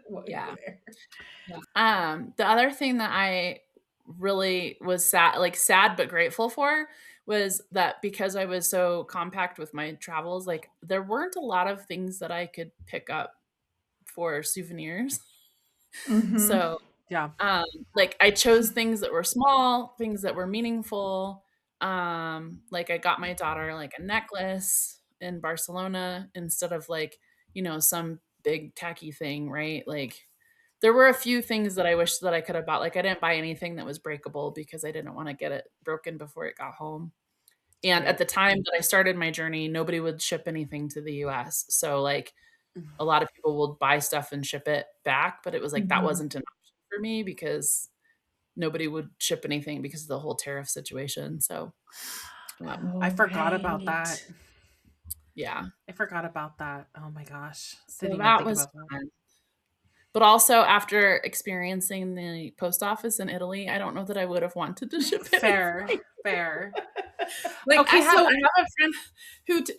Speaker 1: while
Speaker 3: Yeah.
Speaker 1: you're there.
Speaker 3: The other thing that I really was sad but grateful for was that because I was so compact with my travels, like there weren't a lot of things that I could pick up for souvenirs.
Speaker 1: Mm-hmm.
Speaker 3: So,
Speaker 2: Yeah.
Speaker 3: um, like I chose things that were small, things that were meaningful. Like I got my daughter like a necklace in Barcelona instead of like, some big tacky thing, right? Like there were a few things that I wish that I could have bought. Like I didn't buy anything that was breakable because I didn't want to get it broken before it got home. And at
Speaker 2: Right.
Speaker 3: the time that I started my journey, nobody would ship anything to the US. So like a lot of people will buy stuff and ship it back, but it was like that
Speaker 1: Mm-hmm.
Speaker 3: wasn't an option for me because nobody would ship anything because of the whole tariff situation. So
Speaker 2: I
Speaker 1: Oh,
Speaker 2: forgot about that.
Speaker 1: right.
Speaker 3: yeah.
Speaker 2: I forgot about that. Oh my gosh.
Speaker 3: So
Speaker 2: Didn't even
Speaker 3: that
Speaker 2: think
Speaker 3: was
Speaker 2: about that.
Speaker 3: fun. But also after experiencing the post office in Italy, I don't know that I would have wanted to ship
Speaker 2: Fair.
Speaker 3: anything.
Speaker 2: Fair.
Speaker 3: Like
Speaker 2: Okay,
Speaker 3: I have a friend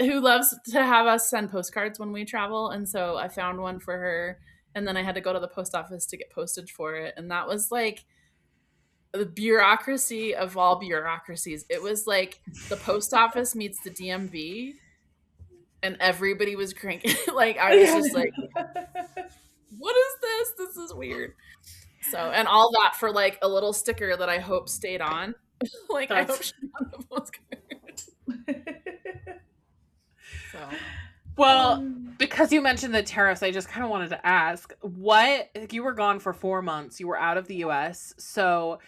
Speaker 3: who loves to have us send postcards when we travel, and so I found one for her, and then I had to go to the post office to get postage for it, and that was like the bureaucracy of all bureaucracies. It was like the post office meets the DMV, and everybody was cranking. Like I was
Speaker 1: Yeah.
Speaker 3: just like, "What is this? This is weird." So, and all that for like a little sticker that I hope stayed on. Like I hope
Speaker 2: that's
Speaker 3: she got the postcard. So,
Speaker 2: well, because you mentioned the tariffs, I just kind of wanted to ask what you were gone for 4 months, you were out of the US, so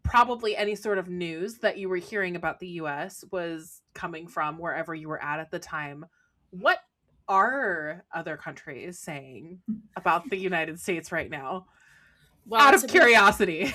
Speaker 2: probably any sort of news that you were hearing about the US was coming from wherever you were at the time. What are other countries saying about the United States right now?
Speaker 3: well,
Speaker 2: Out of curiosity.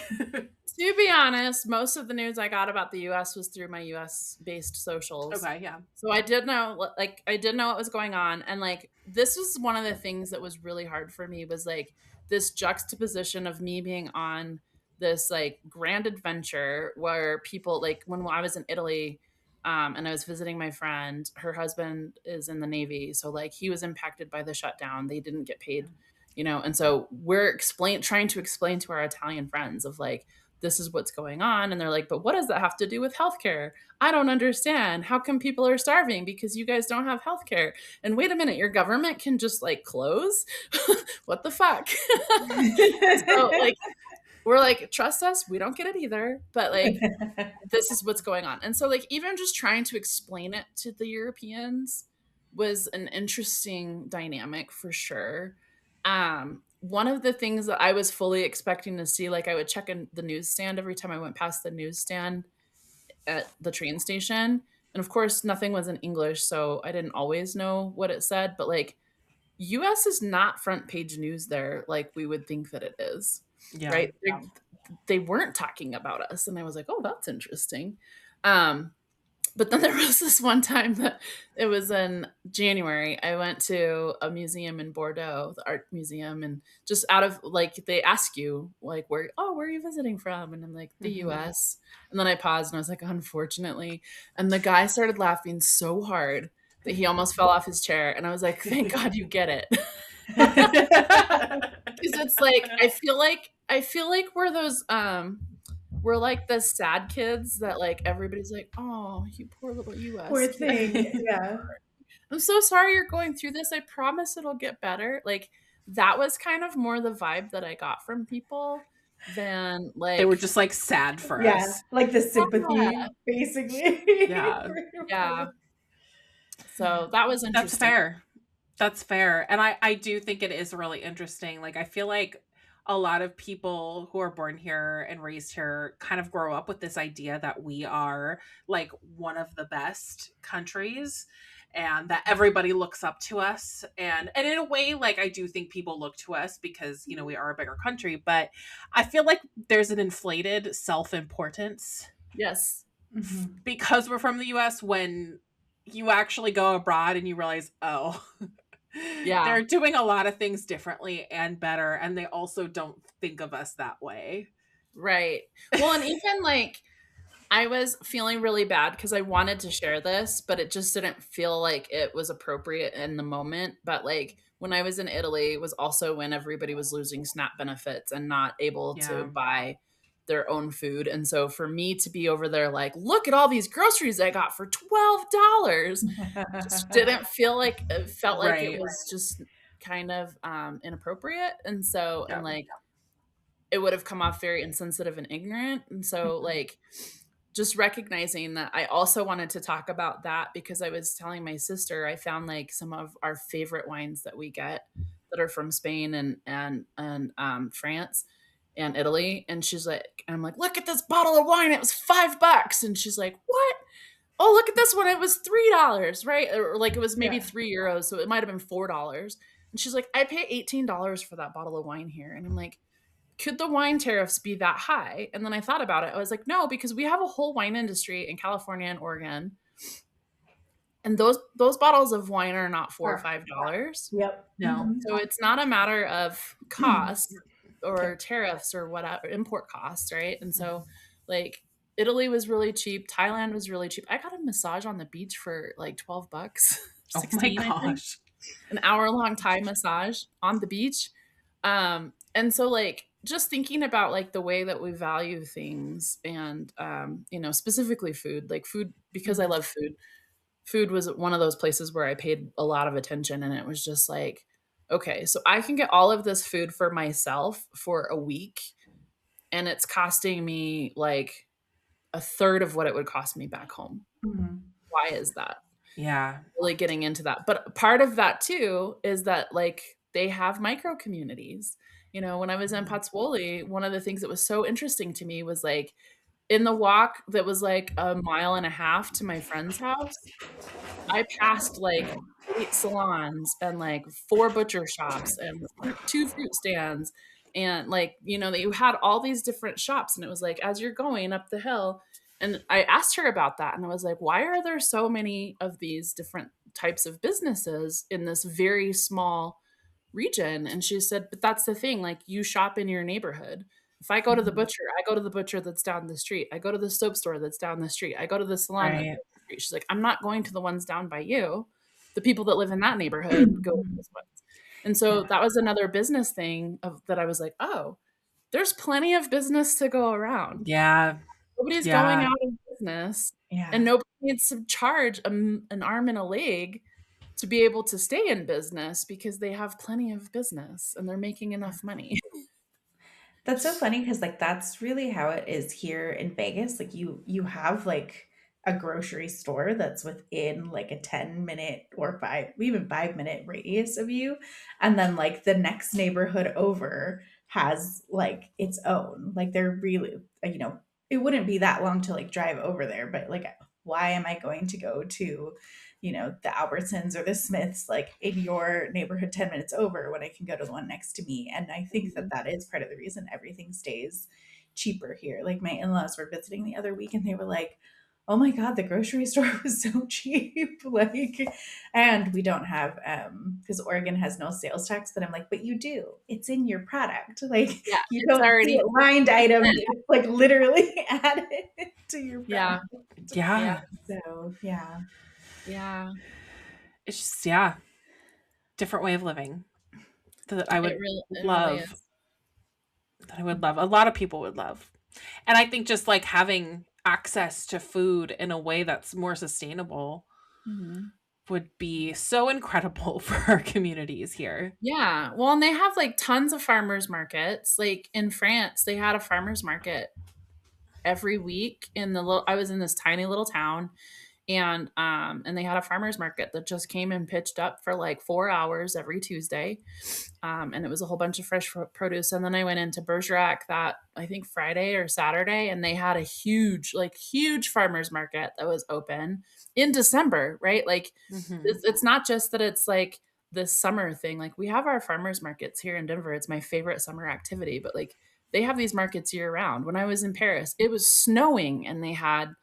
Speaker 3: to be honest, most of the news I got about the US was through my US based socials.
Speaker 2: Okay, yeah.
Speaker 3: So I did know what was going on, and like this was one of the things that was really hard for me was like this juxtaposition of me being on this like grand adventure where people like when I was in Italy and I was visiting my friend, her husband is in the Navy, so like he was impacted by the shutdown. They didn't get paid, and so we're trying to explain to our Italian friends of like this is what's going on, and they're like, but what does that have to do with healthcare? I don't understand. How come people are starving because you guys don't have healthcare? And wait a minute, your government can just like close? What the fuck? So like we're like, trust us, we don't get it either, but like this is what's going on. And so like even just trying to explain it to the Europeans was an interesting dynamic for sure. One of the things that I was fully expecting to see, like I would check in the newsstand every time I went past the newsstand at the train station. And of course, nothing was in English, so I didn't always know what it said, but like US is not front page news there like we would think that it is,
Speaker 2: Yeah.
Speaker 3: right? They weren't talking about us. And I was like, oh, that's interesting. Um, but then there was this one time that it was in January. I went to a museum in Bordeaux, the art museum, and just out of like they ask you like where are you visiting from? And I'm like, the US. And then I paused and I was like, unfortunately. And the guy started laughing so hard that he almost fell off his chair. And I was like, thank God you get it. Because it's like I feel like we're like the sad kids that like everybody's like, oh, you poor little US
Speaker 1: Poor
Speaker 3: kid.
Speaker 1: thing. Yeah.
Speaker 3: I'm so sorry you're going through this. I promise it'll get better. Like that was kind of more the vibe that I got from people than
Speaker 2: They were
Speaker 3: like
Speaker 2: just like sad for
Speaker 1: Yeah.
Speaker 2: us.
Speaker 1: Like the sympathy, basically.
Speaker 2: Yeah.
Speaker 3: yeah. So that was
Speaker 2: That's
Speaker 3: interesting.
Speaker 2: fair. That's fair. And I do think it is really interesting. Like, I feel like a lot of people who are born here and raised here kind of grow up with this idea that we are like one of the best countries and that everybody looks up to us. And in a way, like, I do think people look to us because, you know, we are a bigger country, but I feel like there's an inflated self-importance
Speaker 3: Yes.
Speaker 2: because we're from the US when you actually go abroad and you realize, oh,
Speaker 3: Yeah.
Speaker 2: they're doing a lot of things differently and better, and they also don't think of us that way.
Speaker 3: Right. Well, and even like I was feeling really bad because I wanted to share this, but it just didn't feel like it was appropriate in the moment. But like when I was in Italy was also when everybody was losing SNAP benefits and not able to
Speaker 2: Yeah.
Speaker 3: buy their own food. And so for me to be over there like, look at all these groceries I got for $12, just didn't feel like it felt like it
Speaker 2: Right.
Speaker 3: was just kind of inappropriate. And so and
Speaker 2: Yeah.
Speaker 3: like it would have come off very insensitive and ignorant. And so like just recognizing that I also wanted to talk about that because I was telling my sister I found like some of our favorite wines that we get that are from Spain and France and Italy. And she's like, and I'm like, look at this bottle of wine. It was $5. And she's like, what? Oh, look at this one. It was $3, right? Or like it was maybe
Speaker 1: Yeah.
Speaker 3: €3. So it might have been $4. And she's like, I pay $18 for that bottle of wine here. And I'm like, could the wine tariffs be that high? And then I thought about it. I was like, no, because we have a whole wine industry in California and Oregon. And those bottles of wine are not $4 or $5.
Speaker 1: Yep.
Speaker 2: No.
Speaker 3: So it's not a matter of cost or tariffs or whatever, import costs, right? And so like Italy was really cheap. Thailand was really cheap. I got a massage on the beach for like $12,
Speaker 2: Oh my
Speaker 3: 16, I think.
Speaker 2: gosh.
Speaker 3: An hour-long Thai massage on the beach. And so like just thinking about like the way that we value things and you know, specifically food, like food, because I love food. Food was one of those places where I paid a lot of attention and it was just like, okay, so I can get all of this food for myself for a week and it's costing me like a third of what it would cost me back home. Why is that?
Speaker 2: Yeah.
Speaker 3: Really getting into that. But part of that too is that like they have micro communities. You know, when I was in Pozzuoli, one of the things that was so interesting to me was like in the walk that was like a mile and a half to my friend's house, I passed like 8 salons and like 4 butcher shops and 2 fruit stands. And like, you know, that you had all these different shops. And it was like, as you're going up the hill, and I asked her about that. And I was like, why are there so many of these different types of businesses in this very small region? And she said, but that's the thing. Like, you shop in your neighborhood. If I go to the butcher, I go to the butcher that's down the street. I go to the soap store that's down the street. I go to the salon that's
Speaker 2: Right.
Speaker 3: down the street. She's like, I'm not going to the ones down by you. The people that live in that neighborhood go to those ones. And so that was another business thing that I was like, oh, there's plenty of business to go around.
Speaker 2: Yeah.
Speaker 3: Nobody's going
Speaker 2: Yeah.
Speaker 3: out of business,
Speaker 1: Yeah.
Speaker 3: and nobody needs to charge an arm and a leg to be able to stay in business because they have plenty of business and they're making enough money.
Speaker 1: That's so funny because like that's really how it is here in Vegas. Like you have like a grocery store that's within like a 10-minute or even 5-minute radius of you. And then like the next neighborhood over has like its own. Like they're really, it wouldn't be that long to like drive over there, but like why am I going to go to, the Albertsons or the Smiths like in your neighborhood 10 minutes over when I can go to the one next to me? And I think that that is part of the reason everything stays cheaper here. Like my in-laws were visiting the other week and they were like, oh my God, the grocery store was so cheap. Like, and we don't have, because Oregon has no sales tax, but I'm like, but you do. It's in your product. Like,
Speaker 3: Yeah,
Speaker 1: you
Speaker 3: it's
Speaker 1: don't see
Speaker 3: already
Speaker 1: it lined item, it's like literally added to your
Speaker 3: yeah,
Speaker 1: product.
Speaker 2: Yeah.
Speaker 1: So, yeah.
Speaker 3: yeah.
Speaker 2: It's just, yeah, different way of living that I would
Speaker 3: It really
Speaker 2: love.
Speaker 3: is.
Speaker 2: That I would love. A lot of people would love. And I think just like having access to food in a way that's more sustainable
Speaker 3: Mhm.
Speaker 2: would be so incredible for our communities here.
Speaker 3: Yeah. Well, and they have like tons of farmers markets. Like in France, they had a farmers market every week in the little I was in this tiny little town And they had a farmer's market that just came and pitched up for like 4 hours every Tuesday. And it was a whole bunch of fresh produce. And then I went into Bergerac that I think Friday or Saturday, and they had a huge farmer's market that was open in December, right? Like it's not just that it's like this summer thing. Like we have our farmer's markets here in Denver. It's my favorite summer activity, but like they have these markets year round. When I was in Paris, it was snowing and they had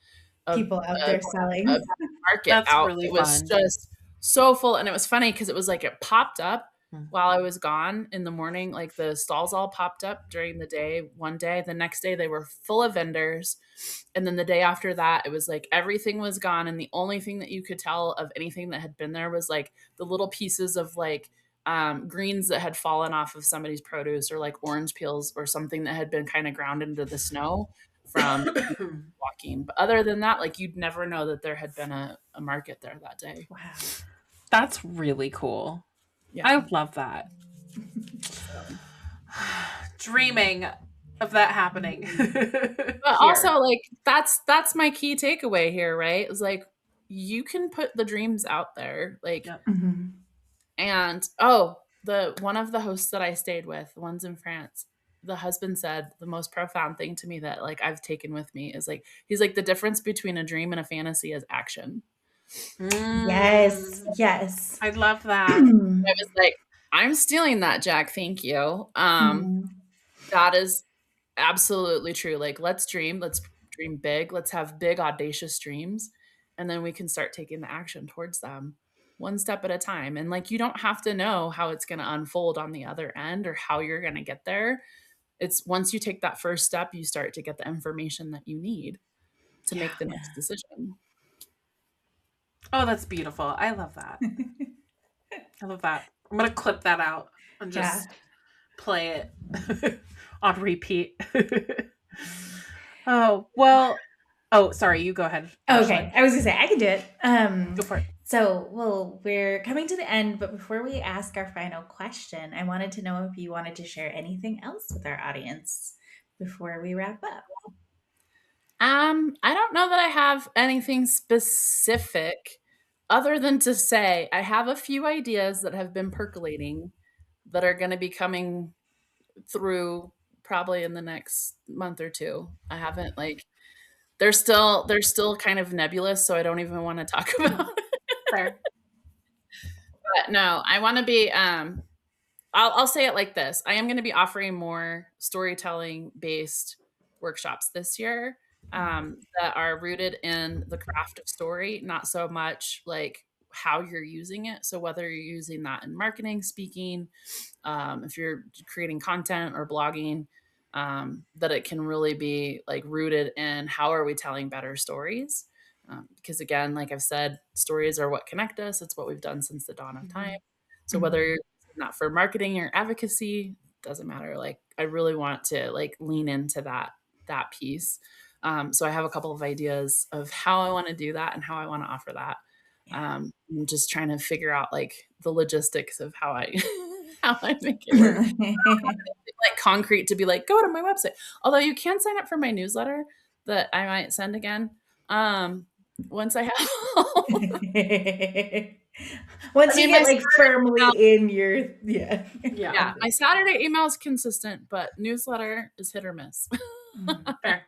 Speaker 3: a,
Speaker 1: People out
Speaker 3: a,
Speaker 1: there
Speaker 3: a
Speaker 1: selling.
Speaker 3: market
Speaker 2: That's
Speaker 3: out.
Speaker 2: really
Speaker 3: It was
Speaker 2: fun.
Speaker 3: just so full. And it was funny because it was like it popped up
Speaker 2: Hmm.
Speaker 3: while I was gone in the morning. Like the stalls all popped up during the day, one day. The next day they were full of vendors. And then the day after that, it was like everything was gone. And the only thing that you could tell of anything that had been there was like the little pieces of like greens that had fallen off of somebody's produce, or like orange peels or something that had been kind of ground into the snow from walking. But other than that, like you'd never know that there had been a market there that day.
Speaker 1: Wow.
Speaker 2: That's really cool.
Speaker 3: Yeah.
Speaker 2: I love that. Dreaming of that happening.
Speaker 3: But also like that's my key takeaway here, right? Is like you can put the dreams out there. Like
Speaker 2: Yep.
Speaker 1: Mhm.
Speaker 3: and the one of the hosts that I stayed with, the ones in France, the husband said the most profound thing to me that like I've taken with me is like he's like the difference between a dream and a fantasy is action.
Speaker 1: Yes. Yes.
Speaker 2: I love that.
Speaker 3: I was like, I'm stealing that, Jack. Thank you.
Speaker 1: Mhm.
Speaker 3: That is absolutely true. Like, let's dream big. Let's have big, audacious dreams. And then we can start taking the action towards them one step at a time. And like, you don't have to know how it's going to unfold on the other end or how you're going to get there. It's once you take that first step, you start to get the information that you need to make the next decision.
Speaker 2: Oh, that's beautiful. I love that. I love that. I'm going to clip that out and just play it on repeat. Oh, well. Oh, sorry. You go ahead.
Speaker 1: Okay.
Speaker 2: Ashley.
Speaker 1: I was going to say, I can do it.
Speaker 2: Go for it.
Speaker 1: So, well, we're coming to the end, but before we ask our final question, I wanted to know if you wanted to share anything else with our audience before we wrap up.
Speaker 3: I don't know that I have anything specific other than to say I have a few ideas that have been percolating that are going to be coming through probably in the next month or two. I haven't like they're still kind of nebulous, so I don't even want to talk about it.
Speaker 2: Fair.
Speaker 3: But no, I want to be I'll say it like this. I am going to be offering more storytelling based workshops this year that are rooted in the craft of story, not so much like how you're using it. So whether you're using that in marketing, speaking, if you're creating content or blogging, that it can really be like rooted in how are we telling better stories? Because again, like I've said, stories are what connect us. It's what we've done since the dawn of time. So whether you're not for marketing or advocacy, doesn't matter. Like I really want to like lean into that piece. So I have a couple of ideas of how I want to do that and how I want to offer that. I'm just trying to figure out like the logistics of how I how I make it work. Like concrete to be like, go to my website. Although you can sign up for my newsletter that I might send again. Once I have
Speaker 1: once you get like firmly in your
Speaker 3: yeah, my Saturday email is consistent, but newsletter is hit or miss.
Speaker 2: Fair.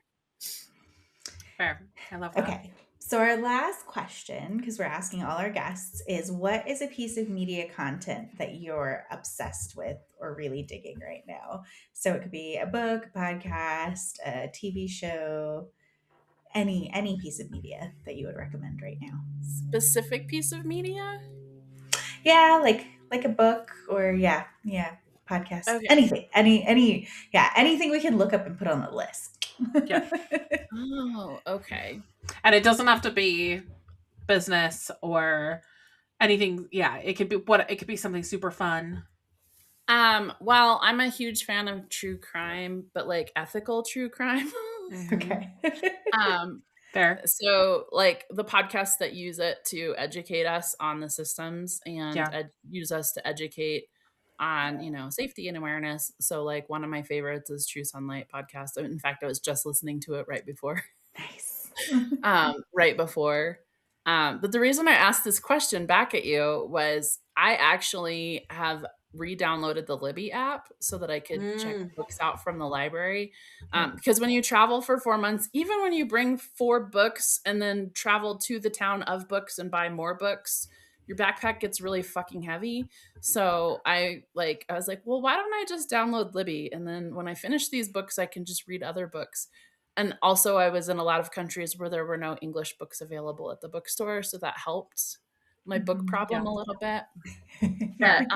Speaker 2: I love that.
Speaker 1: Okay. So our last question, because we're asking all our guests, is what is a piece of media content that you're obsessed with or really digging right now? So it could be a book, a podcast, a TV show, any piece of media that you would recommend right now.
Speaker 3: Specific piece of media?
Speaker 1: Yeah, like a book or podcast.
Speaker 3: Okay.
Speaker 1: Anything. Anything we can look up and put on the list.
Speaker 2: Yeah.
Speaker 3: Oh, okay.
Speaker 2: And it doesn't have to be business or anything. Yeah, it could be something super fun.
Speaker 3: Well, I'm a huge fan of true crime, but like ethical true crime.
Speaker 1: Okay.
Speaker 2: Fair.
Speaker 3: So like the podcasts that use it to educate us on the systems and use us to educate on, safety and awareness. So like one of my favorites is True Sunlight podcast. In fact, I was just listening to it right before.
Speaker 1: Nice.
Speaker 3: Right before. But the reason I asked this question back at you was I actually have re-downloaded the Libby app so that I could check books out from the library. Because when you travel for 4 months, even when you bring 4 books and then travel to the town of books and buy more books, your backpack gets really fucking heavy. So I was like, well, why don't I just download Libby? And then when I finish these books, I can just read other books. And also I was in a lot of countries where there were no English books available at the bookstore, so that helped my book problem a little bit. But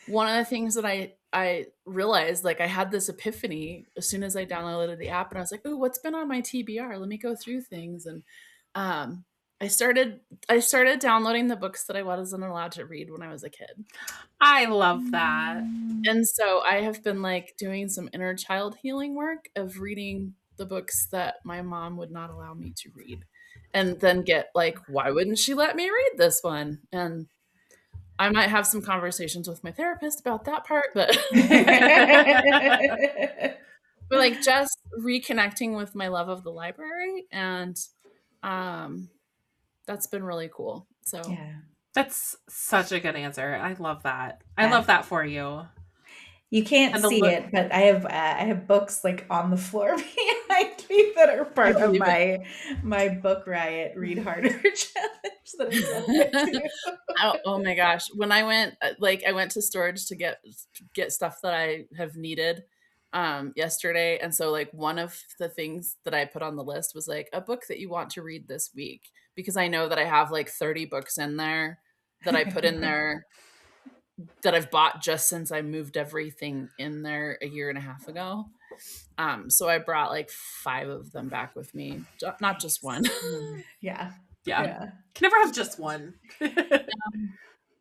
Speaker 3: one of the things that I realized, like, I had this epiphany as soon as I downloaded the app, and I was like, "Oh, what's been on my TBR? Let me go through things." And I started downloading the books that I wasn't allowed to read when I was a kid.
Speaker 2: I love that.
Speaker 3: And so I have been like doing some inner child healing work of reading the books that my mom would not allow me to read, and then get like, why wouldn't she let me read this one? And I might have some conversations with my therapist about that part, but but like just reconnecting with my love of the library, and that's been really cool. So
Speaker 1: Yeah.
Speaker 2: That's such a good answer. I love that. I love that for you.
Speaker 1: You can't see it, but I have books like on the floor behind me that are part of my book riot read harder challenge that I'm subject to.
Speaker 3: Oh my gosh. When I went to storage to get stuff that I have needed yesterday, and so like one of the things that I put on the list was like a book that you want to read this week, because I know that I have like 30 books in there that I put in there that I've bought just since I moved everything in there a year and a half ago. So I brought like 5 of them back with me, not just one.
Speaker 1: Yeah.
Speaker 2: Can never have just one.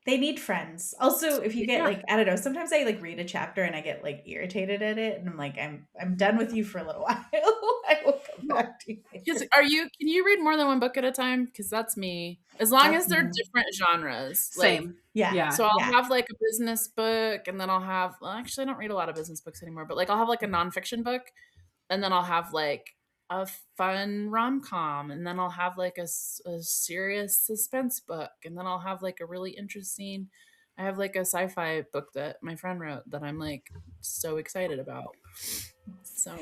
Speaker 1: They need friends. Also, if you get like, I don't know, sometimes I like read a chapter and I get like irritated at it, and I'm like, I'm done with you for a little while. I will come back to you.
Speaker 3: Can you read more than one book at a time? Because that's me. As long as they're different genres.
Speaker 2: Same.
Speaker 1: Yeah.
Speaker 3: So I'll have like a business book, and then I'll have, well, actually I don't read a lot of business books anymore, but like I'll have like a nonfiction book, and then I'll have like a fun rom-com, and then I'll have like a serious suspense book, and then I'll have like a really interesting, I have like a sci-fi book that my friend wrote that I'm like so excited about. So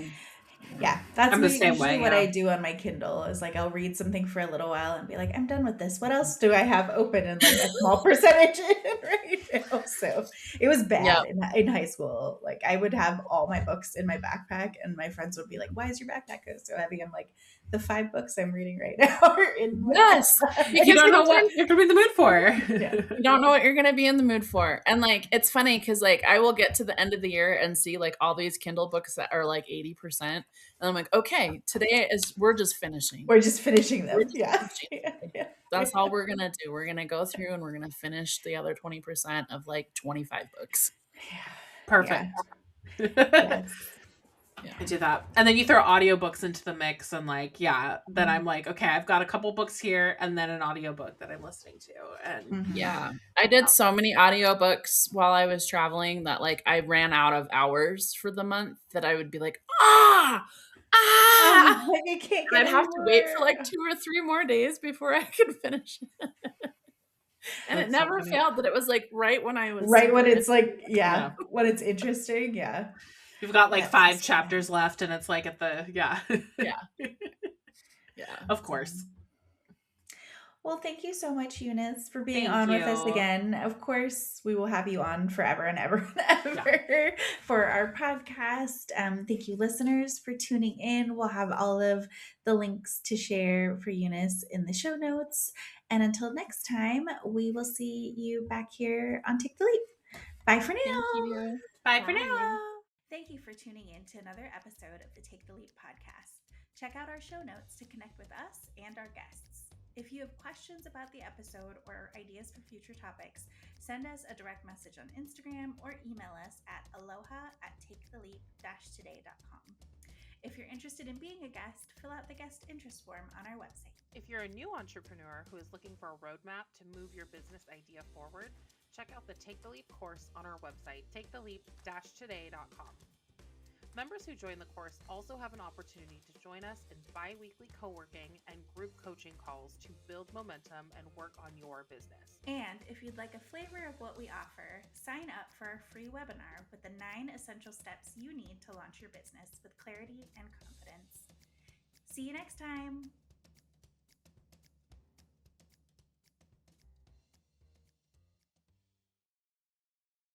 Speaker 1: yeah, that's usually what
Speaker 2: yeah.
Speaker 1: I do on my Kindle is like I'll read something for a little while and be like, I'm done with this. What else do I have open in like a small percentage right now? So it was bad in high school. Like I would have all my books in my backpack, and my friends would be like, why is your backpack so heavy? I'm like, the 5 books I'm reading right now are in my
Speaker 2: because you don't know what you're gonna be in the mood for.
Speaker 3: You don't know what you're gonna be in the mood for. And like it's funny because like I will get to the end of the year and see like all these Kindle books that are like 80%, and I'm like, okay, today we're just finishing.
Speaker 1: We're just finishing them. Yeah.
Speaker 3: That's all we're gonna do. We're gonna go through and we're gonna finish the other 20% of like 25 books.
Speaker 2: Perfect.
Speaker 1: Yes.
Speaker 2: Yeah. I do that. And then you throw audiobooks into the mix, and like, then I'm like, okay, I've got a couple books here and then an audiobook that I'm listening to. And
Speaker 3: I did so many audiobooks while I was traveling that like I ran out of hours for the month, that I would be like, like I can't get I'd have to wait for like 2 or 3 more days before I could finish it. And it never failed that it was like right when I was
Speaker 1: when it's like when it's interesting.
Speaker 2: You've got like 5 chapters left, and it's like at the yeah. Of course.
Speaker 1: Well, thank you so much, Eunice, for being on with us again. Of course, we will have you on forever and ever and ever for our podcast. Thank you, listeners, for tuning in. We'll have all of the links to share for Eunice in the show notes. And until next time, we will see you back here on Take the Leap. Bye for now.
Speaker 2: Bye for now.
Speaker 1: Thank you for tuning in to another episode of the Take the Leap podcast. Check out our show notes to connect with us and our guests. If you have questions about the episode or ideas for future topics, send us a direct message on Instagram or email us at aloha@taketheleap-today.com. If you're interested in being a guest, fill out the guest interest form on our website.
Speaker 2: If you're a new entrepreneur who is looking for a roadmap to move your business idea forward, check out the Take the Leap course on our website, taketheleap-today.com. Members who join the course also have an opportunity to join us in bi-weekly co-working and group coaching calls to build momentum and work on your business.
Speaker 1: And if you'd like a flavor of what we offer, sign up for our free webinar with the 9 essential steps you need to launch your business with clarity and confidence. See you next time.